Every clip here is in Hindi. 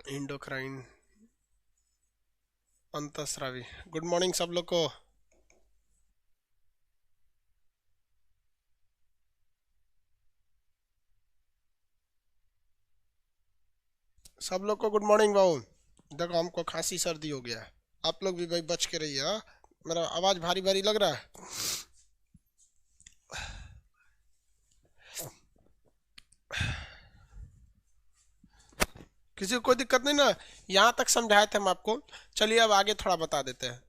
इंडोक्राइन अंतःस्रावी। गुड मॉर्निंग सब लोग को। सब लोग को गुड मॉर्निंग बाबू। देखो हमको खांसी सर्दी हो गया है, आप लोग भी भाई बच के रहिए। हाँ, मेरा आवाज भारी भारी लग रहा है। किसी को कोई दिक्कत नहीं ना? यहाँ तक समझाए थे हम आपको। चलिए अब आगे थोड़ा बता देते हैं।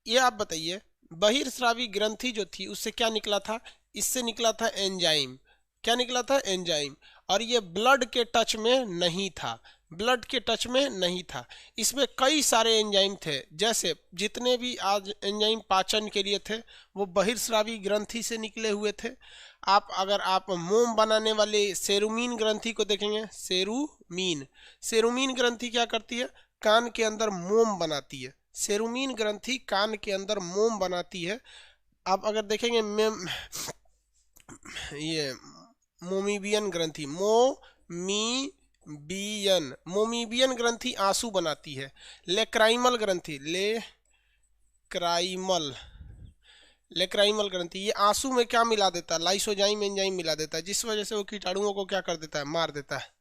ये आप बताइए, बहिर्स्रावी ग्रंथि जो थी उससे क्या निकला था? इससे निकला था एंजाइम। क्या निकला था? एंजाइम। और ये ब्लड के टच में नहीं था, ब्लड के टच में नहीं था। इसमें कई सारे एंजाइम थे, जैसे जितने भी आज एंजाइम पाचन के लिए थे वो बहिर्स्रावी ग्रंथि से निकले हुए थे। आप अगर आप मोम बनाने वाले सेरुमीन ग्रंथि को देखेंगे, सेरुमीन, सेरुमीन ग्रंथि क्या करती है? कान के अंदर मोम बनाती है। सेरुमीन ग्रंथि कान के अंदर मोम बनाती है। आप अगर देखेंगे ये मोमीबियन ग्रंथि, मोमीबियन ग्रंथि आंसू बनाती है। लेक्राइमल ग्रंथि, लेक्राइमल ग्रंथि ये आंसू में क्या मिला देता है? लाइसोजाइम एंजाइम मिला देता है, जिस वजह से वो कीटाणुओं को क्या कर देता है? मार देता है।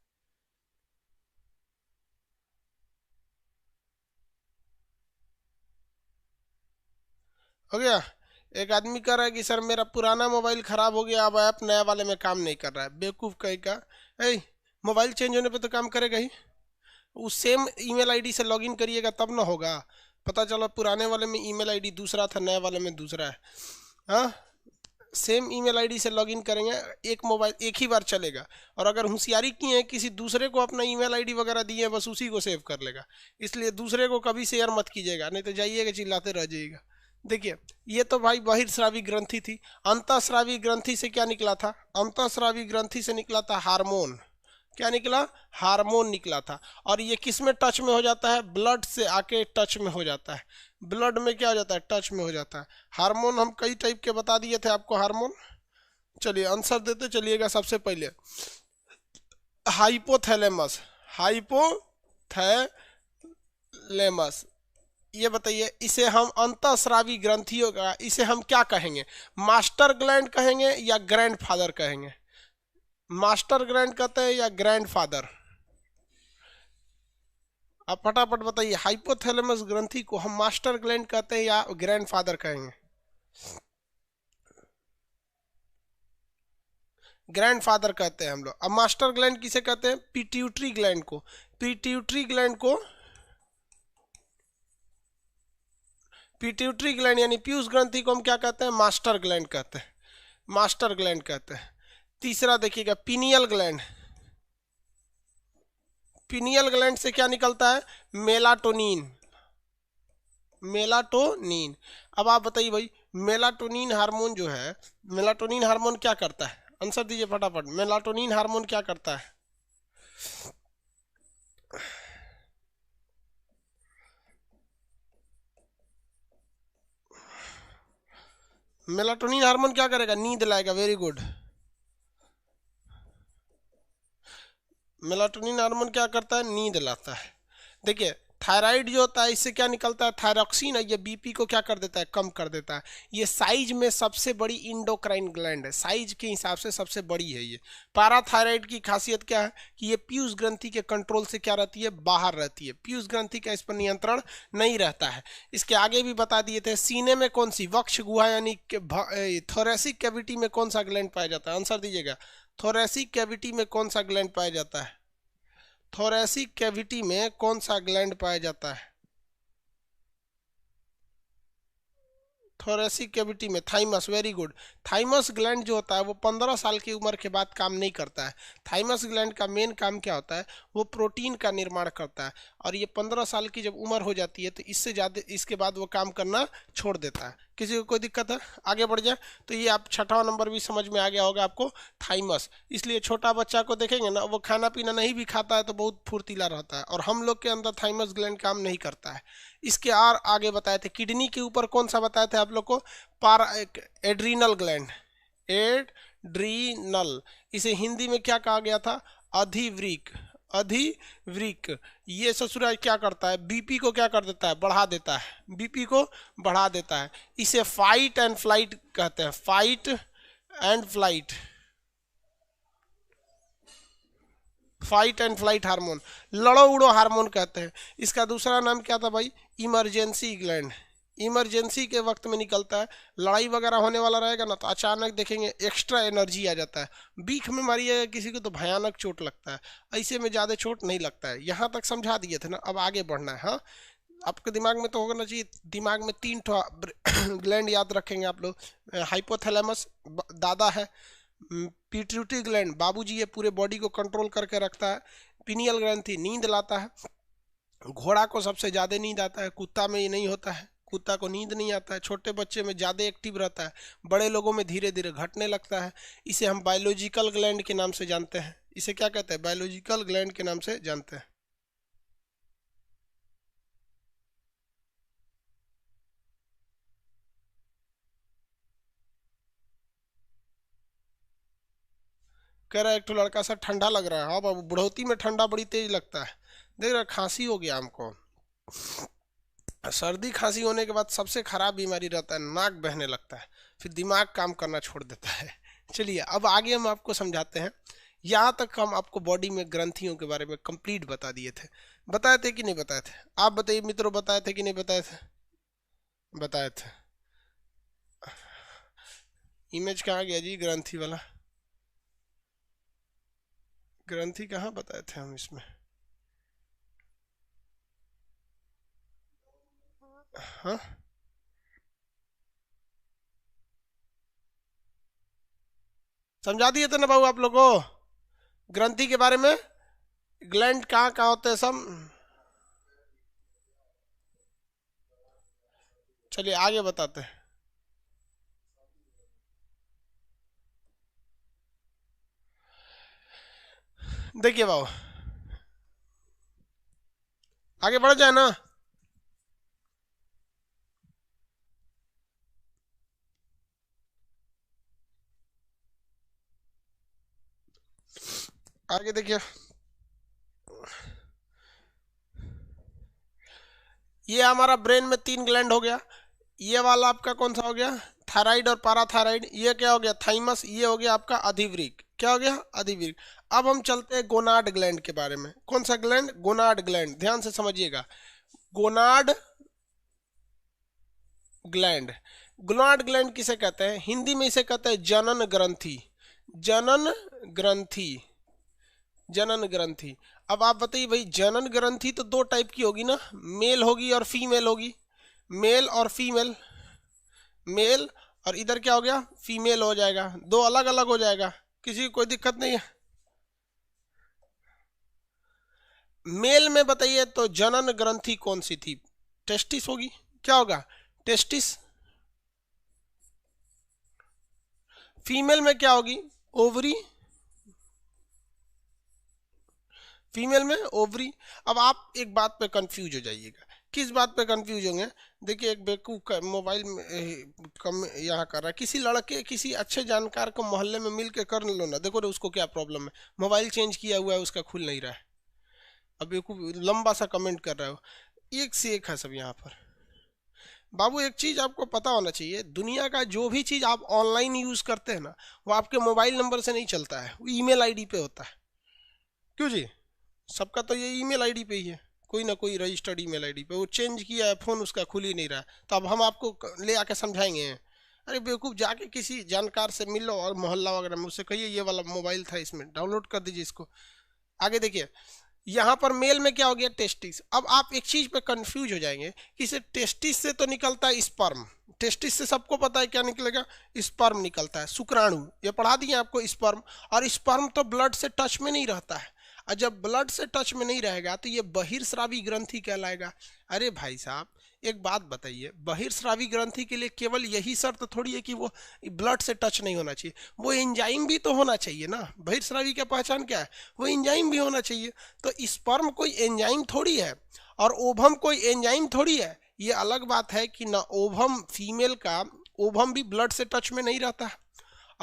हो गया। एक आदमी कह रहा है कि सर मेरा पुराना मोबाइल खराब हो गया, अब ऐप नया वाले में काम नहीं कर रहा है। बेवकूफ़ कहीं का। ए, मोबाइल चेंज होने पे तो काम करेगा ही। उस सेम ईमेल आईडी से लॉगिन करिएगा तब ना होगा। पता चला पुराने वाले में ईमेल आईडी दूसरा था, नए वाले में दूसरा है। हाँ, सेम ईमेल आईडी से लॉगिन करेंगे, एक मोबाइल एक ही बार चलेगा। और अगर होशियारी की है, किसी दूसरे को अपना ईमेल आईडी वगैरह दिए, बस उसी को सेव कर लेगा। इसलिए दूसरे को कभी शेयर मत कीजिएगा, नहीं तो जाइएगा चिल्लाते रह जाइएगा। देखिए, ये तो भाई बहिर्स्रावी ग्रंथि थी। अंतःस्रावी ग्रंथि से क्या निकला था? अंतःस्रावी ग्रंथि से निकला था हार्मोन। क्या निकला? हार्मोन निकला था। और ये किस में टच में हो जाता है? ब्लड से आके टच में हो जाता है। ब्लड में क्या हो जाता है? टच में हो जाता है। हार्मोन हम कई टाइप के बता दिए थे आपको, हार्मोन। चलिए आंसर देते चलिएगा। सबसे पहले हाइपोथैलेमस, हाइपोथैलेमस। ये बताइए, इसे हम अंतःस्रावी ग्रंथियों का, इसे हम क्या कहेंगे? मास्टर ग्लैंड कहेंगे या ग्रैंडफादर कहेंगे? मास्टर ग्लैंड कहते हैं या ग्रैंडफादर? आप फटाफट बताइए, हाइपोथैलेमस ग्रंथि को हम मास्टर ग्लैंड कहते हैं या ग्रैंडफादर कहेंगे? ग्रैंडफादर कहते हैं हम लोग। अब मास्टर ग्लैंड किसे कहते हैं? पिट्यूटरी ग्लैंड को। पिट्यूटरी ग्लैंड को, पिट्यूटरी ग्लैंड यानी पीयूष ग्रंथि को हम क्या कहते हैं? मास्टर ग्लैंड कहते हैं, मास्टर ग्लैंड कहते हैं। तीसरा देखिएगा, पीनियल ग्लैंड। पीनियल ग्लैंड से क्या निकलता है? Melatonin, melatonin. अब आप बताइए भाई, मेलाटोनिन हार्मोन जो है, मेलाटोनिन हार्मोन क्या करता है? आंसर दीजिए फटाफट। मेलाटोनिन हार्मोन क्या करता है? मेलाटोनिन हार्मोन क्या करेगा? नींद लाएगा। Very good. मेलाटोनिन हार्मोन क्या करता है? नींद लाता है। देखिए, थायराइड जो होता है इससे क्या निकलता है? थायरॉक्सिन है, ये बीपी को क्या कर देता है? कम कर देता है। ये साइज में सबसे बड़ी इंडोक्राइन ग्लैंड है, साइज के हिसाब से सबसे बड़ी है ये। पैराथायराइड की खासियत क्या है? कि ये पीयूष ग्रंथि के कंट्रोल से क्या रहती है? बाहर रहती है। पीयूष ग्रंथि का इस पर नियंत्रण नहीं रहता है। इसके आगे भी बता दिए थे। सीने में कौन सी? वक्ष गुहा यानी थोरेसिक कैविटी में कौन सा ग्लैंड पाया जाता है? आंसर दीजिएगा। थोरेसिक कैविटी में कौन सा ग्लैंड पाया जाता है? थोरेसिक कैविटी में कौन सा ग्लैंड पाया जाता है? थोरेसिक कैविटी में thymus. Very good. Thymus gland जो होता है वो 15 साल की उम्र के बाद काम नहीं करता है। थाइमस ग्लैंड का मेन काम क्या होता है? वो प्रोटीन का निर्माण करता है। और ये 15 साल की जब उम्र हो जाती है तो इससे ज़्यादा, इसके बाद वो काम करना छोड़ देता है। किसी को कोई दिक्कत है? आगे बढ़ जाए तो ये आप छठा नंबर भी समझ में आ गया होगा आपको, थाइमस। इसलिए छोटा बच्चा को देखेंगे ना, वो खाना पीना नहीं भी खाता है तो बहुत फुर्तीला रहता है, और हम लोग के अंदर थाइमस ग्लैंड काम नहीं करता है। इसके और आगे बताए थे, किडनी के ऊपर कौन सा बताए थे आप लोग को? पारा, एड्रीनल ग्लैंड, एड्रीनल। इसे हिंदी में क्या कहा गया था? अधिवृक्क, अधिवृक्क। ये ससुरा क्या करता है, बीपी को क्या कर देता है, बढ़ा देता है, बीपी को बढ़ा देता है। इसे फाइट एंड फ्लाइट कहते हैं, fight and flight, fight and flight hormone, लड़ो उड़ो हार्मोन कहते हैं। इसका दूसरा नाम क्या था भाई, इमरजेंसी ग्लैंड। इमरजेंसी के वक्त में निकलता है, लड़ाई वगैरह होने वाला रहेगा ना तो अचानक देखेंगे एक्स्ट्रा एनर्जी आ जाता है। बीख में मारिएगा किसी को तो भयानक चोट लगता है, ऐसे में ज़्यादा चोट नहीं लगता है। यहाँ तक समझा दिए थे ना, अब आगे बढ़ना है। हाँ, आपके दिमाग में तो होना चाहिए, दिमाग में 3 ग्लैंड याद रखेंगे आप लोग। हाइपोथैलेमस दादा है, पिट्यूटरी ग्लैंड बाबूजी ये पूरे बॉडी को कंट्रोल करके रखता है, पिनियल ग्रंथि नींद लाता है, घोड़ा को सबसे ज़्यादा नींद आता है, कुत्ता में ये नहीं होता है, कुत्ता को नींद नहीं आता है, छोटे बच्चे में ज़्यादा एक्टिव रहता है, बड़े लोगों में धीरे धीरे घटने लगता है। इसे हम बायोलॉजिकल ग्लैंड के नाम से जानते हैं। इसे क्या कहते हैं, बायोलॉजिकल ग्लैंड के नाम से जानते हैं। कह रहा है एक तो लड़का सा ठंडा लग रहा है। हाँ बाबू, बुढ़ौती में ठंडा बड़ी तेज लगता है। देख रहा, खांसी हो गया हमको। सर्दी खांसी होने के बाद सबसे खराब बीमारी रहता है, नाक बहने लगता है, फिर दिमाग काम करना छोड़ देता है। चलिए अब आगे हम आपको समझाते हैं। यहाँ तक हम आपको बॉडी में ग्रंथियों के बारे में कंप्लीट बता दिए थे। बताए थे कि नहीं बताए थे, आप बताइए मित्रों, बताए थे कि नहीं बताए थे, बताए थे। इमेज कहाँ गया जी ग्रंथि वाला, ग्रंथि कहाँ बताए थे हम इसमें। हाँ, समझा दिए थे ना बाबू आप लोगों को ग्रंथि के बारे में, ग्लैंड कहाँ कहाँ होते हैं सब। चलिए आगे बताते हैं। देखिए बाबू, आगे बढ़ जाए ना। आगे देखिए, ये हमारा ब्रेन में 3 ग्लैंड हो गया। ये वाला आपका कौन सा हो गया, थायराइड और पाराथायराइड। ये क्या हो गया, थाइमस। ये हो गया आपका अधिवृक्क। क्या हो गया, अधिवृक्क। अब हम चलते हैं गोनाड ग्लैंड के बारे में। कौन सा ग्लैंड, गोनाड ग्लैंड, ध्यान से समझिएगा। गोनाड ग्लैंड, गोनाड ग्लैंड किसे कहते हैं, हिंदी में इसे कहते हैं जनन ग्रंथि, जनन ग्रंथि, जनन ग्रंथि। अब आप बताइए भाई, जनन ग्रंथि तो 2 टाइप की होगी ना, मेल होगी और फीमेल होगी, मेल और फीमेल, मेल और इधर क्या हो गया, फीमेल हो जाएगा, 2 अलग अलग हो जाएगा, किसी को कोई दिक्कत नहीं है। मेल में बताइए तो जनन ग्रंथि कौन सी थी, टेस्टिस होगी। क्या होगा, टेस्टिस। फीमेल में क्या होगी, ओवरी, फीमेल में ओवरी। अब आप एक बात पे कंफ्यूज हो जाइएगा, किस बात पे कंफ्यूज होंगे। देखिए एक बेवकूफ मोबाइल में कम यहाँ कर रहा है, किसी लड़के किसी अच्छे जानकार को मोहल्ले में मिल के कर लो ना, देखो ना उसको क्या प्रॉब्लम है, मोबाइल चेंज किया हुआ है उसका, खुल नहीं रहा है। अब बेवकूफ लंबा सा कमेंट कर रहा हो, एक से एक है सब यहाँ पर। बाबू एक चीज़ आपको पता होना चाहिए, दुनिया का जो भी चीज़ आप ऑनलाइन यूज़ करते हैं ना, वो आपके मोबाइल नंबर से नहीं चलता है, वो ईमेल आईडी पे होता है। क्यों जी, सबका तो ये ईमेल आईडी पे ही है, कोई ना कोई रजिस्टर्ड ईमेल आईडी पे। वो चेंज किया है फ़ोन, उसका खुल ही नहीं रहा है, तो अब हम आपको ले आके समझाएंगे। अरे बेवकूफ़, जाके किसी जानकार से मिल लो और मोहल्ला वगैरह में उससे कहिए ये वाला मोबाइल था, इसमें डाउनलोड कर दीजिए इसको। आगे देखिए, यहाँ पर मेल में क्या हो गया, टेस्टिस। अब आप एक चीज़ पे कंफ्यूज हो जाएंगे कि इसे टेस्टिस से तो निकलता है स्पर्म, टेस्टिस से सबको पता है क्या निकलेगा, स्पर्म निकलता है, शुक्राणु, ये पढ़ा दिए आपको, स्पर्म। और स्पर्म तो ब्लड से टच में नहीं रहता है, और जब ब्लड से टच में नहीं रहेगा तो ये बहिर्स्रावी ग्रंथि कहलाएगा। अरे भाई साहब एक बात बताइए, बहिर्स्रावी ग्रंथि के लिए केवल यही शर्त थोड़ी है कि वो ब्लड से टच नहीं होना चाहिए, वो एंजाइम भी तो होना चाहिए ना। बहिर्स्रावी की पहचान क्या है, वो एंजाइम भी होना चाहिए। तो स्पर्म कोई एंजाइम थोड़ी है और ओभम कोई एंजाइम थोड़ी है। ये अलग बात है कि ना ओभम, फीमेल का ओभम भी ब्लड से टच में नहीं रहता है,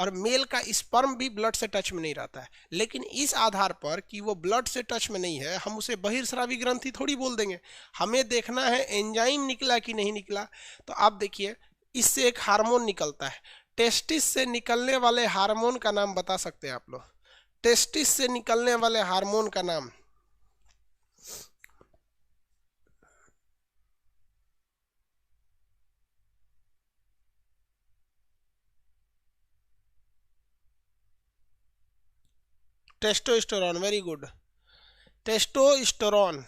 और मेल का स्पर्म भी ब्लड से टच में नहीं रहता है। लेकिन इस आधार पर कि वो ब्लड से टच में नहीं है, हम उसे बहिर्स्रावी ग्रंथि थोड़ी बोल देंगे। हमें देखना है एंजाइम निकला कि नहीं निकला। तो आप देखिए, इससे एक हार्मोन निकलता है। टेस्टिस से निकलने वाले हार्मोन का नाम बता सकते हैं आप लोग? टेस्टिस से निकलने वाले हार्मोन का नाम? Testosterone, very good. Testosterone,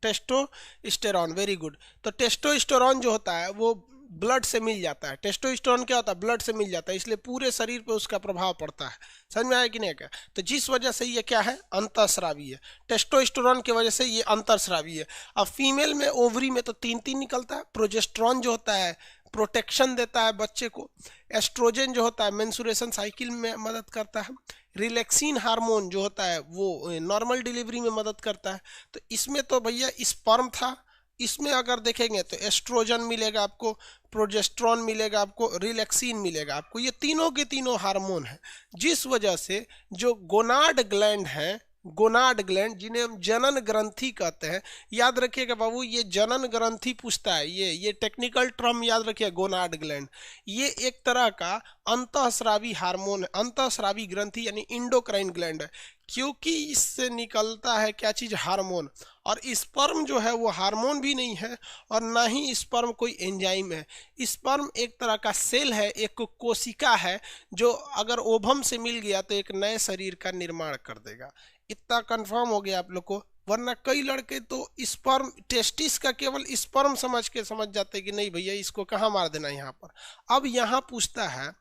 testosterone, very good. तो टेस्टोस्टेरोन जो होता है वो ब्लड से मिल जाता है। टेस्टोस्टेरोन क्या होता है? ब्लड से मिल जाता है, इसलिए पूरे शरीर पे उसका प्रभाव पड़ता है। समझ में आया कि नहीं? क्या तो जिस वजह से ये क्या है? अंतःस्रावी है। टेस्टोस्टेरोन की वजह से ये अंतःस्रावी है। अब फीमेल में ओवरी में तो तीन तीन निकलता है। प्रोजेस्टेरोन जो होता है प्रोटेक्शन देता है बच्चे को। एस्ट्रोजन जो होता है मेंस्ट्रुएशन साइकिल में मदद करता है। रिलैक्सिन हार्मोन जो होता है वो नॉर्मल डिलीवरी में मदद करता है। तो इसमें तो भैया स्पर्म था, इसमें अगर देखेंगे तो एस्ट्रोजन मिलेगा आपको, प्रोजेस्टेरोन मिलेगा आपको, रिलैक्सिन मिलेगा आपको। ये तीनों के तीनों हार्मोन हैं, जिस वजह से जो गोनाड ग्लैंड है, गोनाड ग्लैंड जिन्हें हम जनन ग्रंथि कहते हैं, याद रखिएगा बाबू, ये जनन ग्रंथि पूछता है। ये टेक्निकल टर्म याद रखिए, गोनाड ग्लैंड। ये एक तरह का अंतःस्रावी हार्मोन है, अंतःस्रावी ग्रंथि यानी इंडोक्राइन ग्लैंड है, क्योंकि इससे निकलता है क्या चीज? हार्मोन। और स्पर्म जो है वो हार्मोन भी नहीं है और ना ही स्पर्म कोई एंजाइम है। स्पर्म एक तरह का सेल है, एक कोशिका है, जो अगर ओवम से मिल गया तो एक नए शरीर का निर्माण कर देगा। इतना कंफर्म हो गया आप लोग को? वरना कई लड़के तो स्पर्म, टेस्टिस का केवल स्पर्म समझ जाते कि नहीं भैया इसको कहाँ मार देना यहाँ पर। अब यहाँ पूछता है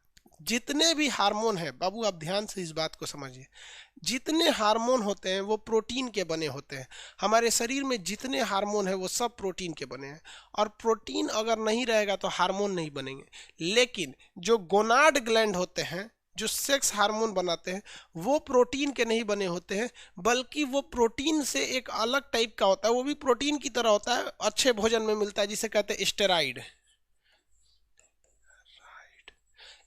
जितने भी हार्मोन है, बाबू आप ध्यान से इस बात को समझिए, जितने हार्मोन होते हैं वो प्रोटीन के बने होते हैं। हमारे शरीर में जितने हार्मोन है वो सब प्रोटीन के बने हैं, और प्रोटीन अगर नहीं रहेगा तो हार्मोन नहीं बनेंगे। लेकिन जो गोनाड ग्लैंड होते हैं, जो सेक्स हार्मोन बनाते हैं, वो प्रोटीन के नहीं बने होते हैं, बल्कि वो प्रोटीन से एक अलग टाइप का होता है। वो भी प्रोटीन की तरह होता है, अच्छे भोजन में मिलता है, जिसे कहते हैं स्टेरॉइड।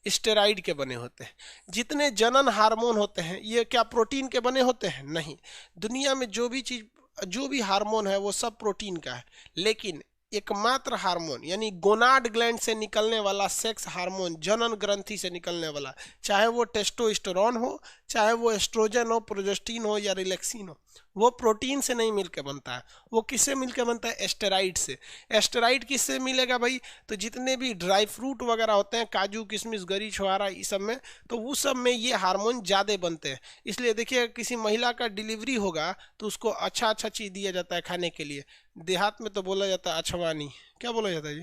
स्टेरॉइड के बने होते हैं। जितने जनन हार्मोन होते हैं ये क्या प्रोटीन के बने होते हैं? नहीं। दुनिया में जो भी चीज, जो भी हार्मोन है वो सब प्रोटीन का है। लेकिन एकमात्र हार्मोन यानी गोनाड ग्लैंड से निकलने वाला सेक्स हार्मोन, जनन ग्रंथि से निकलने वाला, चाहे वो टेस्टोस्टेरोन हो, चाहे वो एस्ट्रोजन हो, प्रोजेस्टिन हो या रिलैक्सिन हो, वो प्रोटीन से नहीं मिलकर बनता है। वो किससे मिलकर बनता है? एस्टेरॉइड से। एस्टेरॉइड किससे मिलेगा भाई? तो जितने भी ड्राई फ्रूट वगैरह होते हैं, काजू किशमिश गरी छुहारा, इस सब में, तो उस सब में ये हार्मोन ज़्यादा बनते हैं। इसलिए देखिए, किसी महिला का डिलीवरी होगा तो उसको अच्छा अच्छा चीज़ दिया जाता है खाने के लिए। देहात में तो बोला जाता है अछवानी। क्या बोला जाता है जी?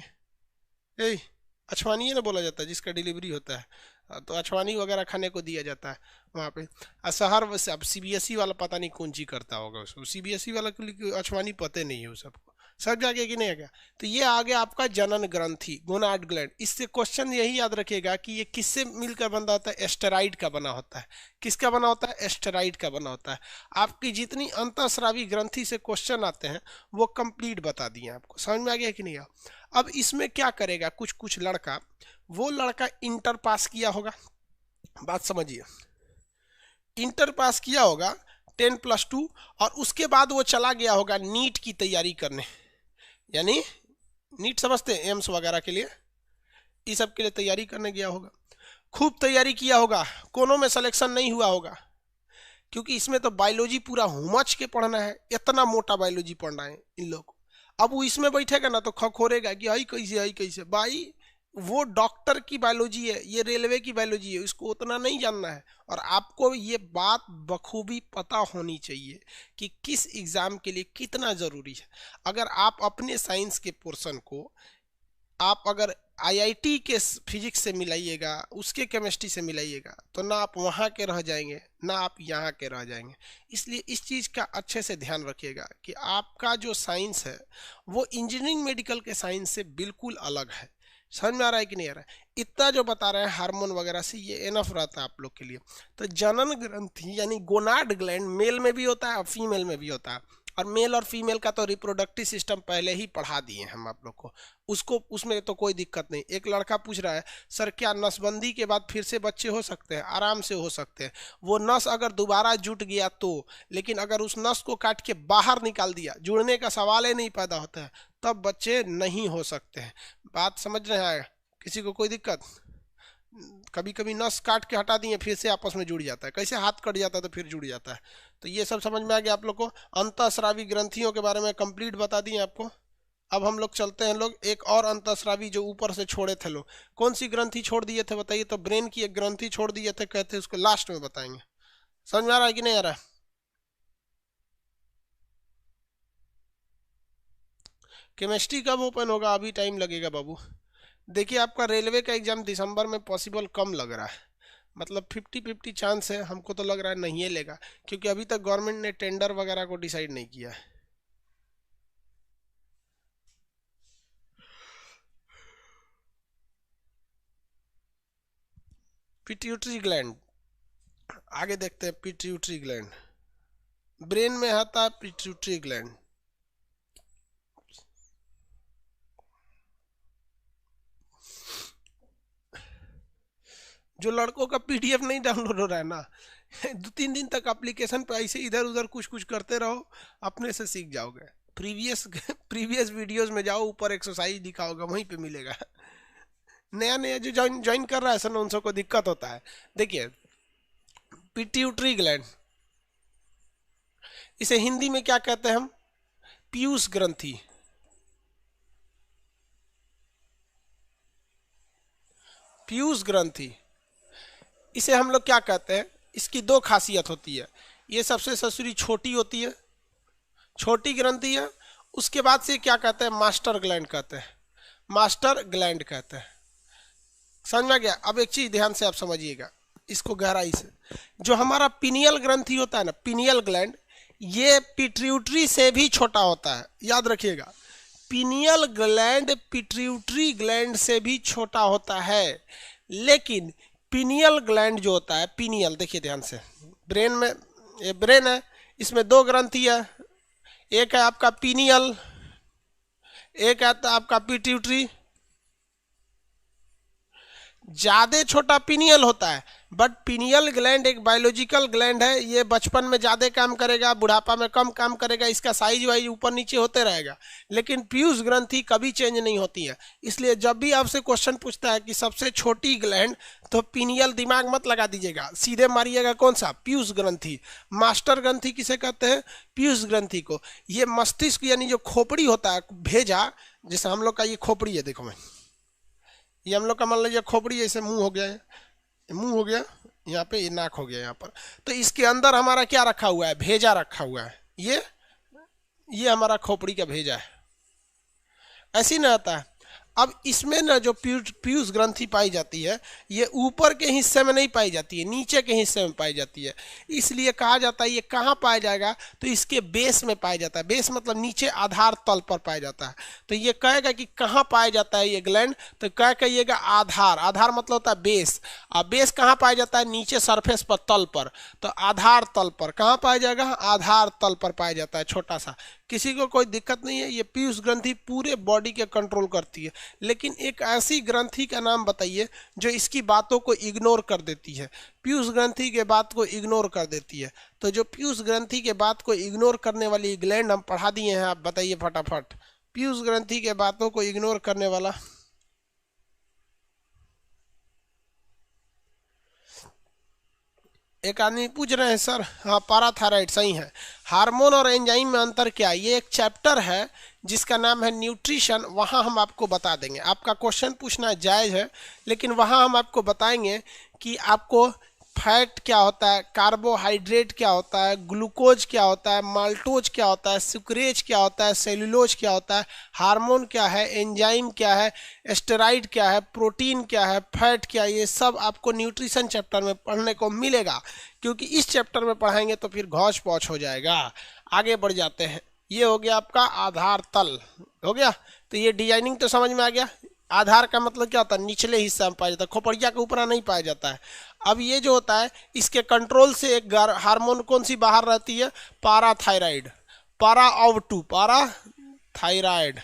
ए, अछवानी है ना बोला जाता है जिसका डिलीवरी होता है, तो अछवानी वगैरह खाने को दिया जाता है वहाँ पे। शहर वैसे अब सीबीएसई वाला पता नहीं कौन चीज करता होगा उसको, सीबीएसई वाला को अछवानी पता नहीं है, वो सबको सब जाके कि नहीं है क्या? तो ये आ गया आपका जनन ग्रंथि, गोनाड ग्लैंड। इससे क्वेश्चन यही याद रखिएगा कि ये किससे मिलकर बना होता है? एस्टेरॉइड का बना होता है। किसका बना होता है? एस्टेरॉइड का बना होता है। आपकी जितनी अंतःस्रावी ग्रंथि से क्वेश्चन आते हैं वो कंप्लीट बता दिए आपको। समझ में आ गया कि नहीं? अब इसमें क्या करेगा, कुछ कुछ लड़का, वो लड़का इंटर पास किया होगा, बात समझिए, इंटर पास किया होगा 10+2, और उसके बाद वो चला गया होगा नीट की तैयारी करने। यानी नीट समझते हैं, एम्स वगैरह के लिए, इस सब के लिए तैयारी करने गया होगा। खूब तैयारी किया होगा, कोनों में सिलेक्शन नहीं हुआ होगा, क्योंकि इसमें तो बायोलॉजी पूरा हुमच के पढ़ना है, इतना मोटा बायोलॉजी पढ़ना है इन लोगों को। अब वो इसमें बैठेगा ना तो खखोरेगा कि आई कैसे आई कैसे। भाई वो डॉक्टर की बायोलॉजी है, ये रेलवे की बायोलॉजी है, इसको उतना नहीं जानना है। और आपको ये बात बखूबी पता होनी चाहिए कि किस एग्जाम के लिए कितना जरूरी है। अगर आप अपने साइंस के पोर्शन को आप अगर आईआईटी के फिजिक्स से मिलाइएगा, उसके केमिस्ट्री से मिलाइएगा, तो ना आप वहाँ के रह जाएंगे ना आप यहाँ के रह जाएंगे। इसलिए इस चीज़ का अच्छे से ध्यान रखिएगा कि आपका जो साइंस है वो इंजीनियरिंग मेडिकल के साइंस से बिल्कुल अलग है। समझ में आ रहा है कि नहीं आ रहा है? इतना जो बता रहे हैं हार्मोन वगैरह से, ये एनफ रहता है आप लोग के लिए। तो जनन ग्रंथि यानी गोनाड ग्लैंड मेल में भी होता है और फीमेल में भी होता है। और मेल और फीमेल का तो रिप्रोडक्टिव सिस्टम पहले ही पढ़ा दिए हम आप लोग को, उसको उसमें तो कोई दिक्कत नहीं। एक लड़का पूछ रहा है सर क्या नसबंदी के बाद फिर से बच्चे हो सकते हैं? आराम से हो सकते हैं। वो नस अगर दोबारा जुट गया तो, लेकिन अगर उस नस को काट के बाहर निकाल दिया, जुड़ने का सवाल ही नहीं पैदा होता है, तब बच्चे नहीं हो सकते हैं। बात समझ रहे हैं? किसी को कोई दिक्कत? कभी कभी नस काट के हटा दिए फिर से आपस में जुड़ जाता है, कैसे हाथ कट जाता है तो फिर जुड़ जाता है। तो ये सब समझ में आ गया आप लोग को। अंतःस्रावी ग्रंथियों के बारे में कंप्लीट बता दिए आपको। अब हम लोग चलते हैं लोग एक और अंतःस्रावी जो ऊपर से छोड़े थे लोग। कौन सी ग्रंथि छोड़ दिए थे बताइए? तो ब्रेन की एक ग्रंथि छोड़ दिए थे, कहते उसको लास्ट में बताएंगे। समझ में आ रहा है कि नहीं आ रहा है? केमिस्ट्री कब ओपन होगा? अभी टाइम लगेगा बाबू। देखिए आपका रेलवे का एग्जाम दिसंबर में पॉसिबल कम लग रहा है, मतलब 50-50 चांस है। हमको तो लग रहा है नहीं लेगा, क्योंकि अभी तक गवर्नमेंट ने टेंडर वगैरह को डिसाइड नहीं किया है। पिट्यूटरी ग्लैंड, आगे देखते हैं। पिट्यूटरी ग्लैंड ब्रेन में आता है। पिट्यूटरी ग्लैंड जो लड़कों का पीडीएफ नहीं डाउनलोड हो रहा है ना 2-3 दिन तक एप्लीकेशन पे ऐसे इधर उधर कुछ कुछ करते रहो, अपने से सीख जाओगे। प्रीवियस वीडियोस में जाओ, ऊपर एक्सरसाइज दिखा होगा, वहीं पे मिलेगा। नया नया जो ज्वाइन कर रहा है सर, उन सबको दिक्कत होता है। देखिए पिट्यूटरी ग्लैंड, इसे हिंदी में क्या कहते हैं हम? पीयूष ग्रंथि। पीयूष ग्रंथि इसे हम लोग क्या कहते हैं? इसकी दो खासियत होती है। ये सबसे ससुरी छोटी होती है, छोटी ग्रंथि है। उसके बाद से क्या कहते हैं? मास्टर ग्लैंड कहते हैं। मास्टर ग्लैंड कहते हैं। समझ में आ गया? अब एक चीज ध्यान से आप समझिएगा इसको गहराई से। जो हमारा पिनियल ग्रंथि होता है ना, पिनियल ग्लैंड, ये पिट्यूटरी से भी छोटा होता है, याद रखिएगा। पिनियल ग्लैंड पिट्यूटरी ग्लैंड से भी छोटा होता है। लेकिन पिनियल ग्लैंड जो होता है, पिनियल देखिए ध्यान से, ब्रेन में, ये ब्रेन है, इसमें दो ग्रंथि है। एक है आपका पिनियल, एक है आपका पिट्यूटरी। ज्यादा छोटा पिनियल होता है, बट पिनियल ग्लैंड एक बायोलॉजिकल ग्लैंड है। ये बचपन में ज्यादा काम करेगा, बुढ़ापा में कम काम करेगा, इसका साइज वाइज ऊपर नीचे होते रहेगा। लेकिन पीयूष ग्रंथि कभी चेंज नहीं होती है। इसलिए जब भी आपसे क्वेश्चन पूछता है कि सबसे छोटी ग्लैंड, तो पिनियल दिमाग मत लगा दीजिएगा, सीधे मारिएगा कौन सा? पीयूष ग्रंथि। मास्टर ग्रंथि किसे कहते हैं? पीयूष ग्रंथि को। ये मस्तिष्क यानी जो खोपड़ी होता है, भेजा, जैसे हम लोग का ये खोपड़ी है, देखो मैं, ये हम लोग का मान लीजिए खोपड़ी, ऐसे मुंह हो गया है, मुंह हो गया यहाँ पे, ये नाक हो गया यहाँ पर। तो इसके अंदर हमारा क्या रखा हुआ है? भेजा रखा हुआ है। ये हमारा खोपड़ी का भेजा है, ऐसी ना आता है। अब इसमें ना जो पीयूष ग्रंथि पाई जाती है, ये ऊपर के हिस्से में नहीं पाई जाती है, नीचे के हिस्से में पाई जाती है। इसलिए कहा जाता है ये कहाँ पाया जाएगा? तो इसके बेस में पाया जाता है। बेस मतलब नीचे आधार तल पर पाया जाता है। तो ये कहेगा कि कहाँ पाया जाता है ये ग्लैंड, तो क्या कहिएगा? आधार। आधार मतलब होता है बेस। और बेस कहाँ पाया जाता है? नीचे सरफेस पर, तल पर। तो आधार तल पर कहाँ पाया जाएगा? आधार तल पर पाया जाता है, छोटा सा। किसी को कोई दिक्कत नहीं है। ये पीयूष ग्रंथि पूरे बॉडी के कंट्रोल करती है। लेकिन एक ऐसी ग्रंथि का नाम बताइए जो इसकी बातों को इग्नोर कर देती है, पीयूष ग्रंथि के बात को इग्नोर कर देती है। तो जो पीयूष ग्रंथि के बात को इग्नोर करने वाली ग्लैंड हम पढ़ा दिए हैं, आप बताइए फटाफट। पीयूष ग्रंथि के बातों को इग्नोर करने वाला, एक आदमी पूछ रहे हैं सर, हाँ पैराथायराइड सही है। हार्मोन और एंजाइम में अंतर क्या है? ये एक चैप्टर है जिसका नाम है न्यूट्रिशन, वहाँ हम आपको बता देंगे। आपका क्वेश्चन पूछना जायज़ है, लेकिन वहाँ हम आपको बताएंगे कि आपको फैट क्या होता है, कार्बोहाइड्रेट क्या होता है, ग्लूकोज क्या होता है, माल्टोज क्या होता है, सुक्रेज क्या होता है, सेलुलोज क्या होता है, हार्मोन क्या है, एंजाइम क्या है, स्टेरॉइड क्या है, प्रोटीन क्या है, फैट क्या है। ये सब आपको न्यूट्रिशन चैप्टर में पढ़ने को मिलेगा, क्योंकि इस चैप्टर में पढ़ाएंगे तो फिर घौच पौच हो जाएगा। आगे बढ़ जाते हैं। ये हो गया आपका आधार तल, हो गया। तो ये डिजाइनिंग तो समझ में आ गया। आधार का मतलब क्या होता है? निचले हिस्सा में पाया जाता है, खोपड़िया के ऊपर नहीं पाया जाता है। अब ये जो होता है, इसके कंट्रोल से एक हार्मोन कौन सी बाहर रहती है? पैराथायराइड। पाराथायराइड,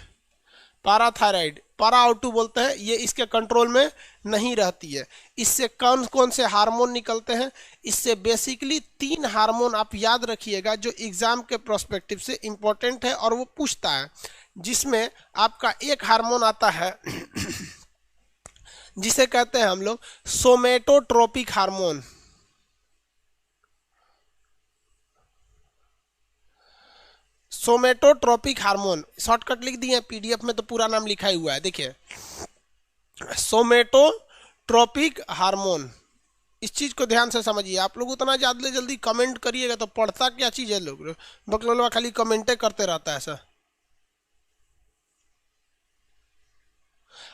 पाराथायराइड, पाराओटू बोलते हैं, ये इसके कंट्रोल में नहीं रहती है। इससे कौन कौन से हार्मोन निकलते हैं? इससे बेसिकली 3 हार्मोन आप याद रखिएगा जो एग्जाम के प्रोस्पेक्टिव से इंपॉर्टेंट है और वो पूछता है, जिसमें आपका एक हार्मोन आता है जिसे कहते हैं हम लोग सोमेटोट्रोपिक हार्मोन। सोमेटोट्रोपिक हार्मोन शॉर्टकट लिख दिए, पीडीएफ में तो पूरा नाम लिखा ही हुआ है, देखिए सोमेटोट्रोपिक हार्मोन। इस चीज को ध्यान से समझिए। आप लोग उतना ज्यादा जल्दी कमेंट करिएगा तो पढ़ता क्या चीज है, लोग बकलोलवा खाली कमेंटे करते रहता है ऐसा।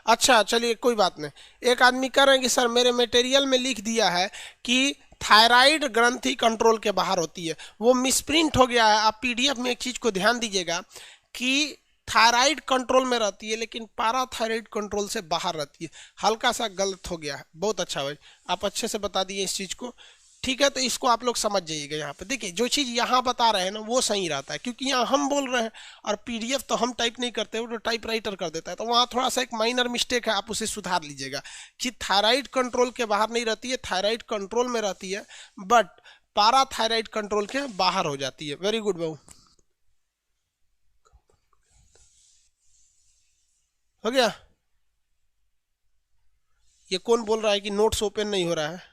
अच्छा चलिए कोई बात नहीं। एक आदमी कह रहे हैं कि सर मेरे मटेरियल में लिख दिया है कि थायराइड ग्रंथि कंट्रोल के बाहर होती है, वो मिसप्रिंट हो गया है। आप पीडीएफ में एक चीज को ध्यान दीजिएगा कि थायराइड कंट्रोल में रहती है लेकिन पाराथायराइड कंट्रोल से बाहर रहती है, हल्का सा गलत हो गया है। बहुत अच्छा भाई, आप अच्छे से बता दिए इस चीज को, ठीक है। तो इसको आप लोग समझ जाइएगा। यहाँ पे देखिए जो चीज यहाँ बता रहे हैं ना वो सही रहता है, क्योंकि यहाँ हम बोल रहे हैं और पीडीएफ तो हम टाइप नहीं करते, वो तो टाइप राइटर कर देता है, तो वहाँ थोड़ा सा एक माइनर मिस्टेक है, आप उसे सुधार लीजिएगा कि थायराइड कंट्रोल के बाहर नहीं रहती है, थायराइड कंट्रोल में रहती है बट पाराथायराइड कंट्रोल के बाहर हो जाती है। वेरी गुड बाबू, हो गया। ये कौन बोल रहा है कि नोट्स ओपन नहीं हो रहा है?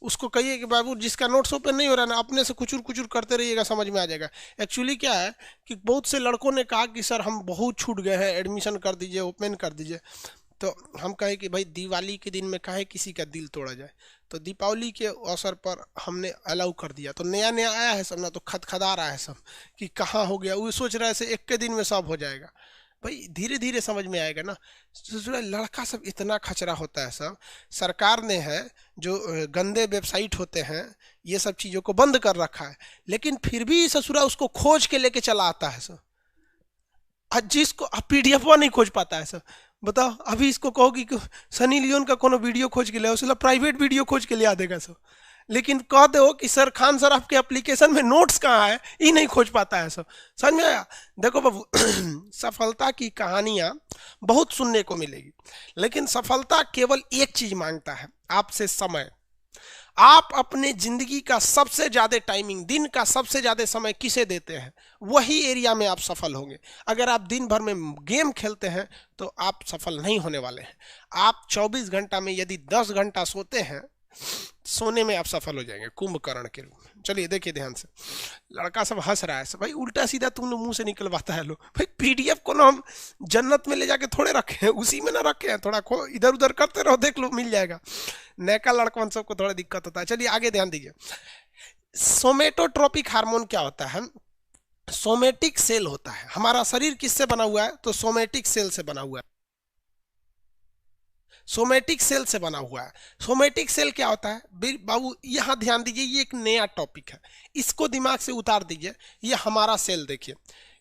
उसको कहिए कि बाबू जिसका नोट्स ओपन नहीं हो रहा है ना, अपने से कुचुर कुचुर करते रहिएगा, समझ में आ जाएगा। एक्चुअली क्या है कि बहुत से लड़कों ने कहा कि सर हम बहुत छूट गए हैं, एडमिशन कर दीजिए, ओपन कर दीजिए। तो हम कहे कि भाई दिवाली के दिन में काहे किसी का दिल तोड़ा जाए, तो दीपावली के अवसर पर हमने अलाउ कर दिया। तो नया नया आया है सब ना, तो खदखदा रहा है सब कि कहाँ हो गया, वो सोच रहा है से एक के दिन में सब हो जाएगा। भाई धीरे धीरे समझ में आएगा ना। लड़का सब इतना खचरा होता है सब, सरकार ने है जो गंदे वेबसाइट होते हैं ये सब चीज़ों को बंद कर रखा है, लेकिन फिर भी ससुरा उसको खोज के लेके चला आता है सब। जिसको पीडीएफ नहीं खोज पाता है सब, बताओ। अभी इसको कहो कि सनी लियोन का कोनो वीडियो खोज के ले, उसला प्राइवेट वीडियो खोज के ले आ देगा सब। लेकिन कह दो कि सर खान सर आपके एप्लीकेशन में नोट्स कहाँ है, ये नहीं खोज पाता है सब। समझ में आया? देखो बाबू सफलता की कहानियां बहुत सुनने को मिलेगी, लेकिन सफलता केवल एक चीज मांगता है आपसे, समय। आप अपने जिंदगी का सबसे ज्यादा टाइमिंग, दिन का सबसे ज्यादा समय किसे देते हैं, वही एरिया में आप सफल होंगे। अगर आप दिन भर में गेम खेलते हैं तो आप सफल नहीं होने वाले हैं। आप 24 घंटा में यदि 10 घंटा सोते हैं, सोने में आप सफल हो जाएंगे कुंभकर्ण के रूप में। चलिए देखिए ध्यान से, लड़का सब हंस रहा है सब। भाई उल्टा सीधा तुम लोग मुंह से निकलवाता है लोग। भाई पीडीएफ को ना हम जन्नत में ले जाके थोड़े रखे हैं, उसी में ना रखे हैं, थोड़ा इधर उधर करते रहो, देख लो मिल जाएगा। नैका लड़कन सबको थोड़ा दिक्कत होता है। चलिए आगे ध्यान दीजिए। सोमेटोट्रोपिक हार्मोन क्या होता है? सोमेटिक सेल होता है। हमारा शरीर किससे बना हुआ है? तो सोमेटिक सेल से बना हुआ है, सोमेटिक सेल से बना हुआ है। सोमेटिक सेल क्या होता है बाबू? यहां ध्यान दीजिए, ये एक नया टॉपिक है, इसको दिमाग से उतार दीजिए। ये हमारा सेल देखिए,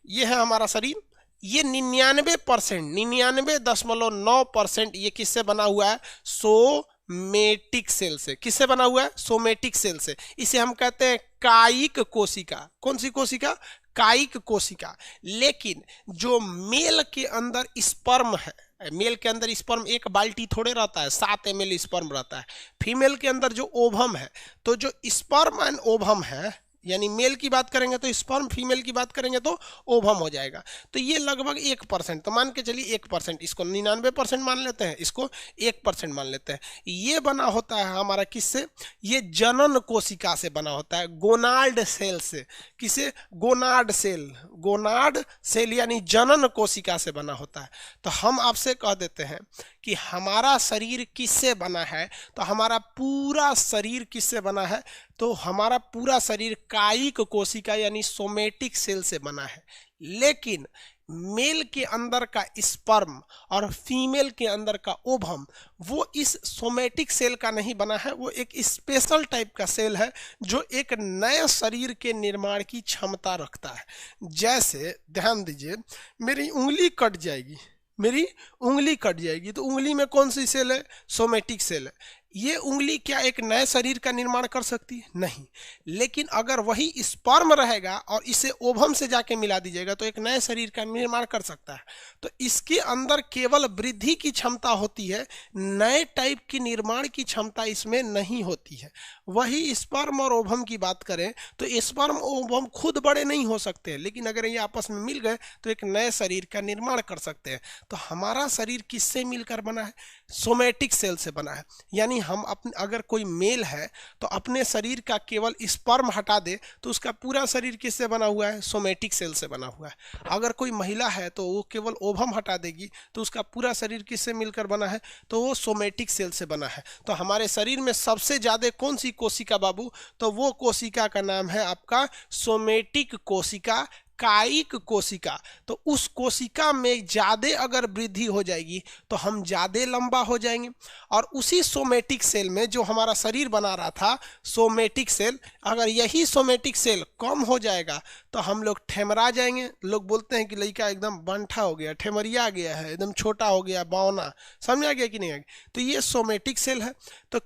ये है हमारा शरीर, ये 99%, 99.9% ये किससे बना हुआ है? सोमेटिक सेल से। किससे बना हुआ है? सोमेटिक सेल से। इसे हम कहते हैं कायिक कोशिका। कौन सी कोशिका? कायिक कोशिका। लेकिन जो मेल के अंदर स्पर्म है, मेल के अंदर स्पर्म एक बाल्टी थोड़े रहता है, 7 ml स्पर्म रहता है। फीमेल के अंदर जो ओवम है, तो जो स्पर्म एंड ओवम है, यानी मेल की बात करेंगे तो स्पर्म, फीमेल की बात करेंगे तो ओवम हो जाएगा। तो ये लगभग 1%, तो मान के चलिए 1%, इसको 99% मान लेते हैं, इसको 1% मान लेते हैं। ये बना होता है हमारा किससे? ये जनन कोशिका से बना होता है, गोनाड सेल से। किसे? Gonad cell. गोनाड सेल यानी जनन कोशिका से बना होता है। तो हम आपसे कह देते हैं कि हमारा शरीर किससे बना है? तो हमारा पूरा शरीर किससे बना है? तो हमारा पूरा शरीर कायिक कोशिका यानी सोमेटिक सेल से बना है। लेकिन मेल के अंदर का स्पर्म और फीमेल के अंदर का ओवम वो इस सोमेटिक सेल का नहीं बना है, वो एक स्पेशल टाइप का सेल है जो एक नए शरीर के निर्माण की क्षमता रखता है। जैसे ध्यान दीजिए, मेरी उंगली कट जाएगी, मेरी उंगली कट जाएगी, तो उंगली में कौन सी सेल है? सोमेटिक सेल है। ये उंगली क्या एक नए शरीर का निर्माण कर सकती है? नहीं। लेकिन अगर वही स्पर्म रहेगा और इसे ओवम से जाके मिला दीजिएगा तो एक नए शरीर का निर्माण कर सकता है। तो इसके अंदर केवल वृद्धि की क्षमता होती है, नए टाइप की निर्माण की क्षमता इसमें नहीं होती है। वही स्पर्म और ओवम की बात करें तो स्पर्म ओवम खुद बड़े नहीं हो सकते, लेकिन अगर ये आपस में मिल गए तो एक नए शरीर का निर्माण कर सकते हैं। तो हमारा शरीर किससे मिलकर बना है? सोमेटिक सेल से बना है। यानी हम अपने, अगर कोई मेल है तो अपने शरीर का केवल स्पर्म हटा दे तो उसका पूरा शरीर किससे बना हुआ है? सोमेटिक सेल से बना हुआ है। अगर कोई महिला है तो वो केवल ओवम हटा देगी तो उसका पूरा शरीर किससे मिलकर बना है? तो वो सोमेटिक सेल से बना है। तो हमारे शरीर में सबसे ज्यादा कौन सी कोशिका बाबू? तो वो कोशिका का नाम है आपका सोमेटिक कोशिका, कायिक कोशिका। तो उस कोशिका में ज्यादा अगर वृद्धि हो जाएगी तो हम ज्यादा लंबा हो जाएंगे। और उसी सोमेटिक सेल में जो हमारा शरीर बना रहा था सोमेटिक सेल, अगर यही सोमेटिक सेल कम हो जाएगा तो हम लोग ठेमरा जाएंगे। लोग बोलते हैं कि लड़का एकदम बंठा हो गया, ठेमरिया गया है, एकदम छोटा हो गया, बौना। समझ आ गया कि नहीं आ गया? तो ये सोमेटिक सेल है। तो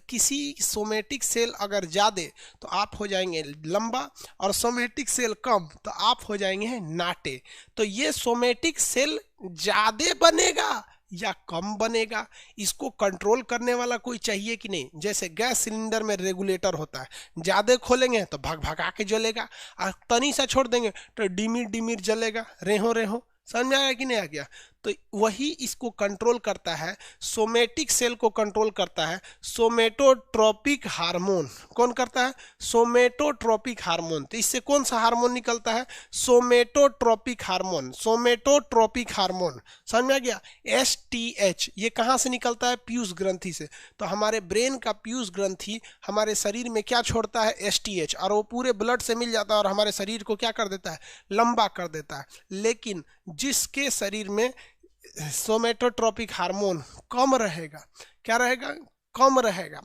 किसी सोमेटिक सेल अगर ज्यादा तो आप हो जाएंगे लंबा, और सोमेटिक सेल कम तो आप हो जाएंगे नाटे। तो ये सोमेटिक सेल ज्यादा बनेगा या कम बनेगा, इसको कंट्रोल करने वाला कोई चाहिए कि नहीं? जैसे गैस सिलेंडर में रेगुलेटर होता है, ज्यादा खोलेंगे तो भग भगा के जलेगा, और तनी सा छोड़ देंगे तो डिमिर डिमिर जलेगा, रेहो रेहो। समझ में आया कि नहीं आ गया? तो वही इसको कंट्रोल करता है, सोमेटिक सेल को कंट्रोल करता है सोमेटोट्रोपिक हार्मोन। कौन करता है? सोमेटोट्रोपिक हार्मोन। तो इससे कौन सा हार्मोन निकलता है? सोमेटोट्रोपिक हार्मोन, सोमेटोट्रोपिक हार्मोन। समझ में आ गया? STH ये कहाँ से निकलता है? पीयूष ग्रंथि से। तो हमारे ब्रेन का पीयूष ग्रंथि हमारे शरीर में क्या छोड़ता है? STH, और वो पूरे ब्लड से मिल जाता है और हमारे शरीर को क्या कर देता है? लंबा कर देता है। लेकिन जिसके शरीर में सोमेटोट्रोपिक हार्मोन कम रहेगा, क्या रहेगा? कम रहेगा,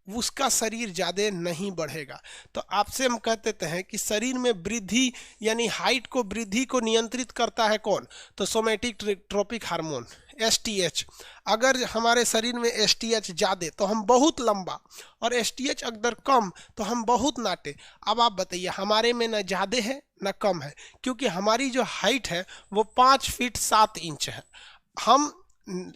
उसका शरीर ज्यादा नहीं बढ़ेगा। तो आपसे हम कहते हैं कि शरीर में वृद्धि यानी हाइट को, वृद्धि को नियंत्रित करता है कौन? तो सोमेटिक ट्रोपिक हार्मोन STH। अगर हमारे शरीर में STH ज्यादा तो हम बहुत लंबा, और STH अगर कम तो हम बहुत नाटे। अब आप बताइए हमारे में ना ज्यादा है ना कम है, क्योंकि हमारी जो हाइट है वो 5 फीट 7 इंच है। हम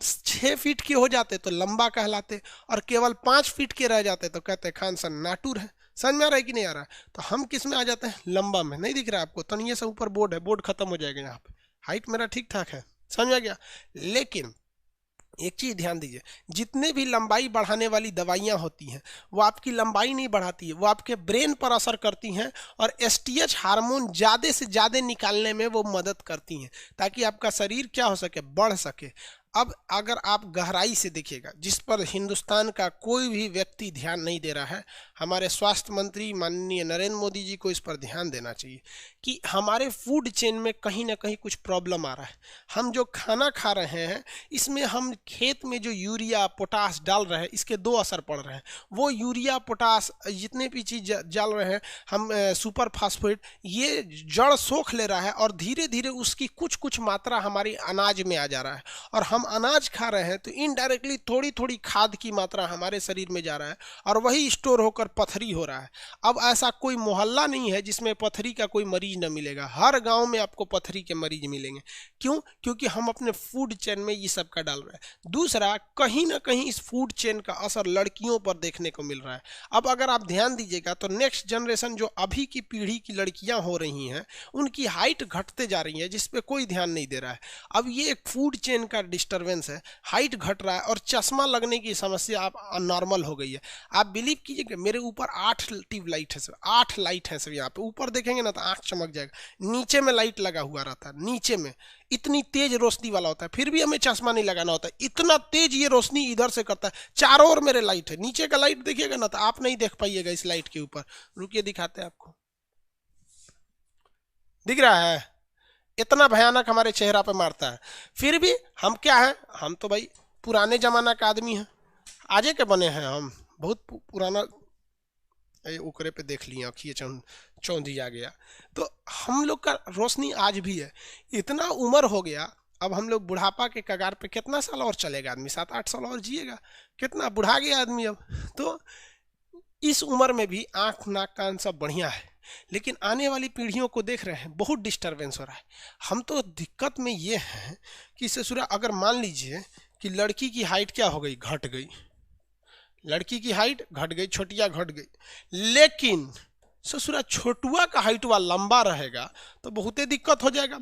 6 फीट के हो जाते तो लंबा कहलाते, और केवल 5 फीट के रह जाते तो कहते खान सन नाटुर है। समझ में आ रहा है कि नहीं आ रहा है? तो हम किस में आ जाते हैं? लंबा में। नहीं दिख रहा है आपको? तो ये सब ऊपर बोर्ड है, बोर्ड खत्म हो जाएगा यहाँ पे। हाइट मेरा ठीक ठाक है, समझ आ गया? लेकिन एक चीज ध्यान दीजिए, जितने भी लंबाई बढ़ाने वाली दवाइयां होती हैं वो आपकी लंबाई नहीं बढ़ाती है, वो आपके ब्रेन पर असर करती हैं, और STH हार्मोन ज्यादा से ज्यादा निकालने में वो मदद करती हैं, ताकि आपका शरीर क्या हो सके? बढ़ सके। अब अगर आप गहराई से देखिएगा, जिस पर हिंदुस्तान का कोई भी व्यक्ति ध्यान नहीं दे रहा है, हमारे स्वास्थ्य मंत्री माननीय नरेंद्र मोदी जी को इस पर ध्यान देना चाहिए कि हमारे फूड चेन में कहीं ना कहीं कुछ प्रॉब्लम आ रहा है। हम जो खाना खा रहे हैं इसमें हम खेत में जो यूरिया पोटास डाल रहे हैं, इसके 2 असर पड़ रहे हैं। वो यूरिया पोटास जितने भी चीज डाल रहे हैं हम, सुपर फास्फेट, ये जड़ सोख ले रहा है और धीरे धीरे उसकी कुछ कुछ मात्रा हमारी अनाज में आ जा रहा है, और हम अनाज खा रहे हैं तो इनडायरेक्टली थोड़ी थोड़ी खाद की मात्रा हमारे शरीर में जा रहा है, और वही स्टोर होकर पथरी हो रहा है। अब ऐसा कोई मोहल्ला नहीं है जिसमें पथरी का कोई मरीज न मिलेगा, हर गांव में आपको पथरी के मरीज मिलेंगे। क्यों? क्योंकि हम अपने फूड चेन में ये सब का डाल रहे हैं। दूसरा, कहीं ना कहीं इस फूड चेन का असर लड़कियों पर देखने को मिल रहा है। अब अगर आप ध्यान दीजिएगा तो नेक्स्ट जनरेशन जो अभी की पीढ़ी की लड़कियां हो रही हैं उनकी हाइट घटते जा रही है, जिसपे कोई ध्यान नहीं दे रहा है। अब ये एक फूड चेन का डिस्टर्बेंस है, हाइट घट रहा है और चश्मा लगने की समस्या आप नॉर्मल हो गई है। आप बिलीव कीजिए कि मेरे ऊपर 8 ट्यूब लाइट है सर, 8 लाइट है सर। यहाँ पे ऊपर देखेंगे ना तो आंख चमक जाएगा, नीचे में लाइट लगा हुआ रहता है, नीचे में इतनी तेज रोशनी वाला होता है, फिर भी हमें चश्मा नहीं लगाना होता, इतना तेज ये रोशनी इधर से करता है। चारों ओर मेरे लाइट है, नीचे का लाइट देखिएगा ना तो आप नहीं देख पाइएगा इस लाइट के ऊपर। रुकिए दिखाते हैं आपको, दिख रहा है? इतना भयानक हमारे चेहरा पे मारता है। फिर भी हम क्या है? हम तो भाई पुराने जमाना का आदमी है, आजे के बने हैं हम, बहुत पुराना। ओकरे पे देख लिया, अखिए चौंधी आ गया। तो हम लोग का रोशनी आज भी है। इतना उम्र हो गया, अब हम लोग बुढ़ापा के कगार पे, कितना साल और चलेगा आदमी, 7-8 साल और जिएगा, कितना बुढ़ा गया आदमी अब। तो इस उम्र में भी आंख नाक कान सब बढ़िया है, लेकिन आने वाली पीढ़ियों को देख रहे हैं बहुत डिस्टरबेंस हो रहा है। हम तो दिक्कत में ये हैं कि ससुरा अगर मान लीजिए कि लड़की की हाइट क्या हो गई, घट गई, लड़की की हाइट घट गई, छोटिया घट गई, लेकिन ससुरा छोटुआ का हाइटवा लंबा रहेगा तो बहुते दिक्कत हो जाएगा।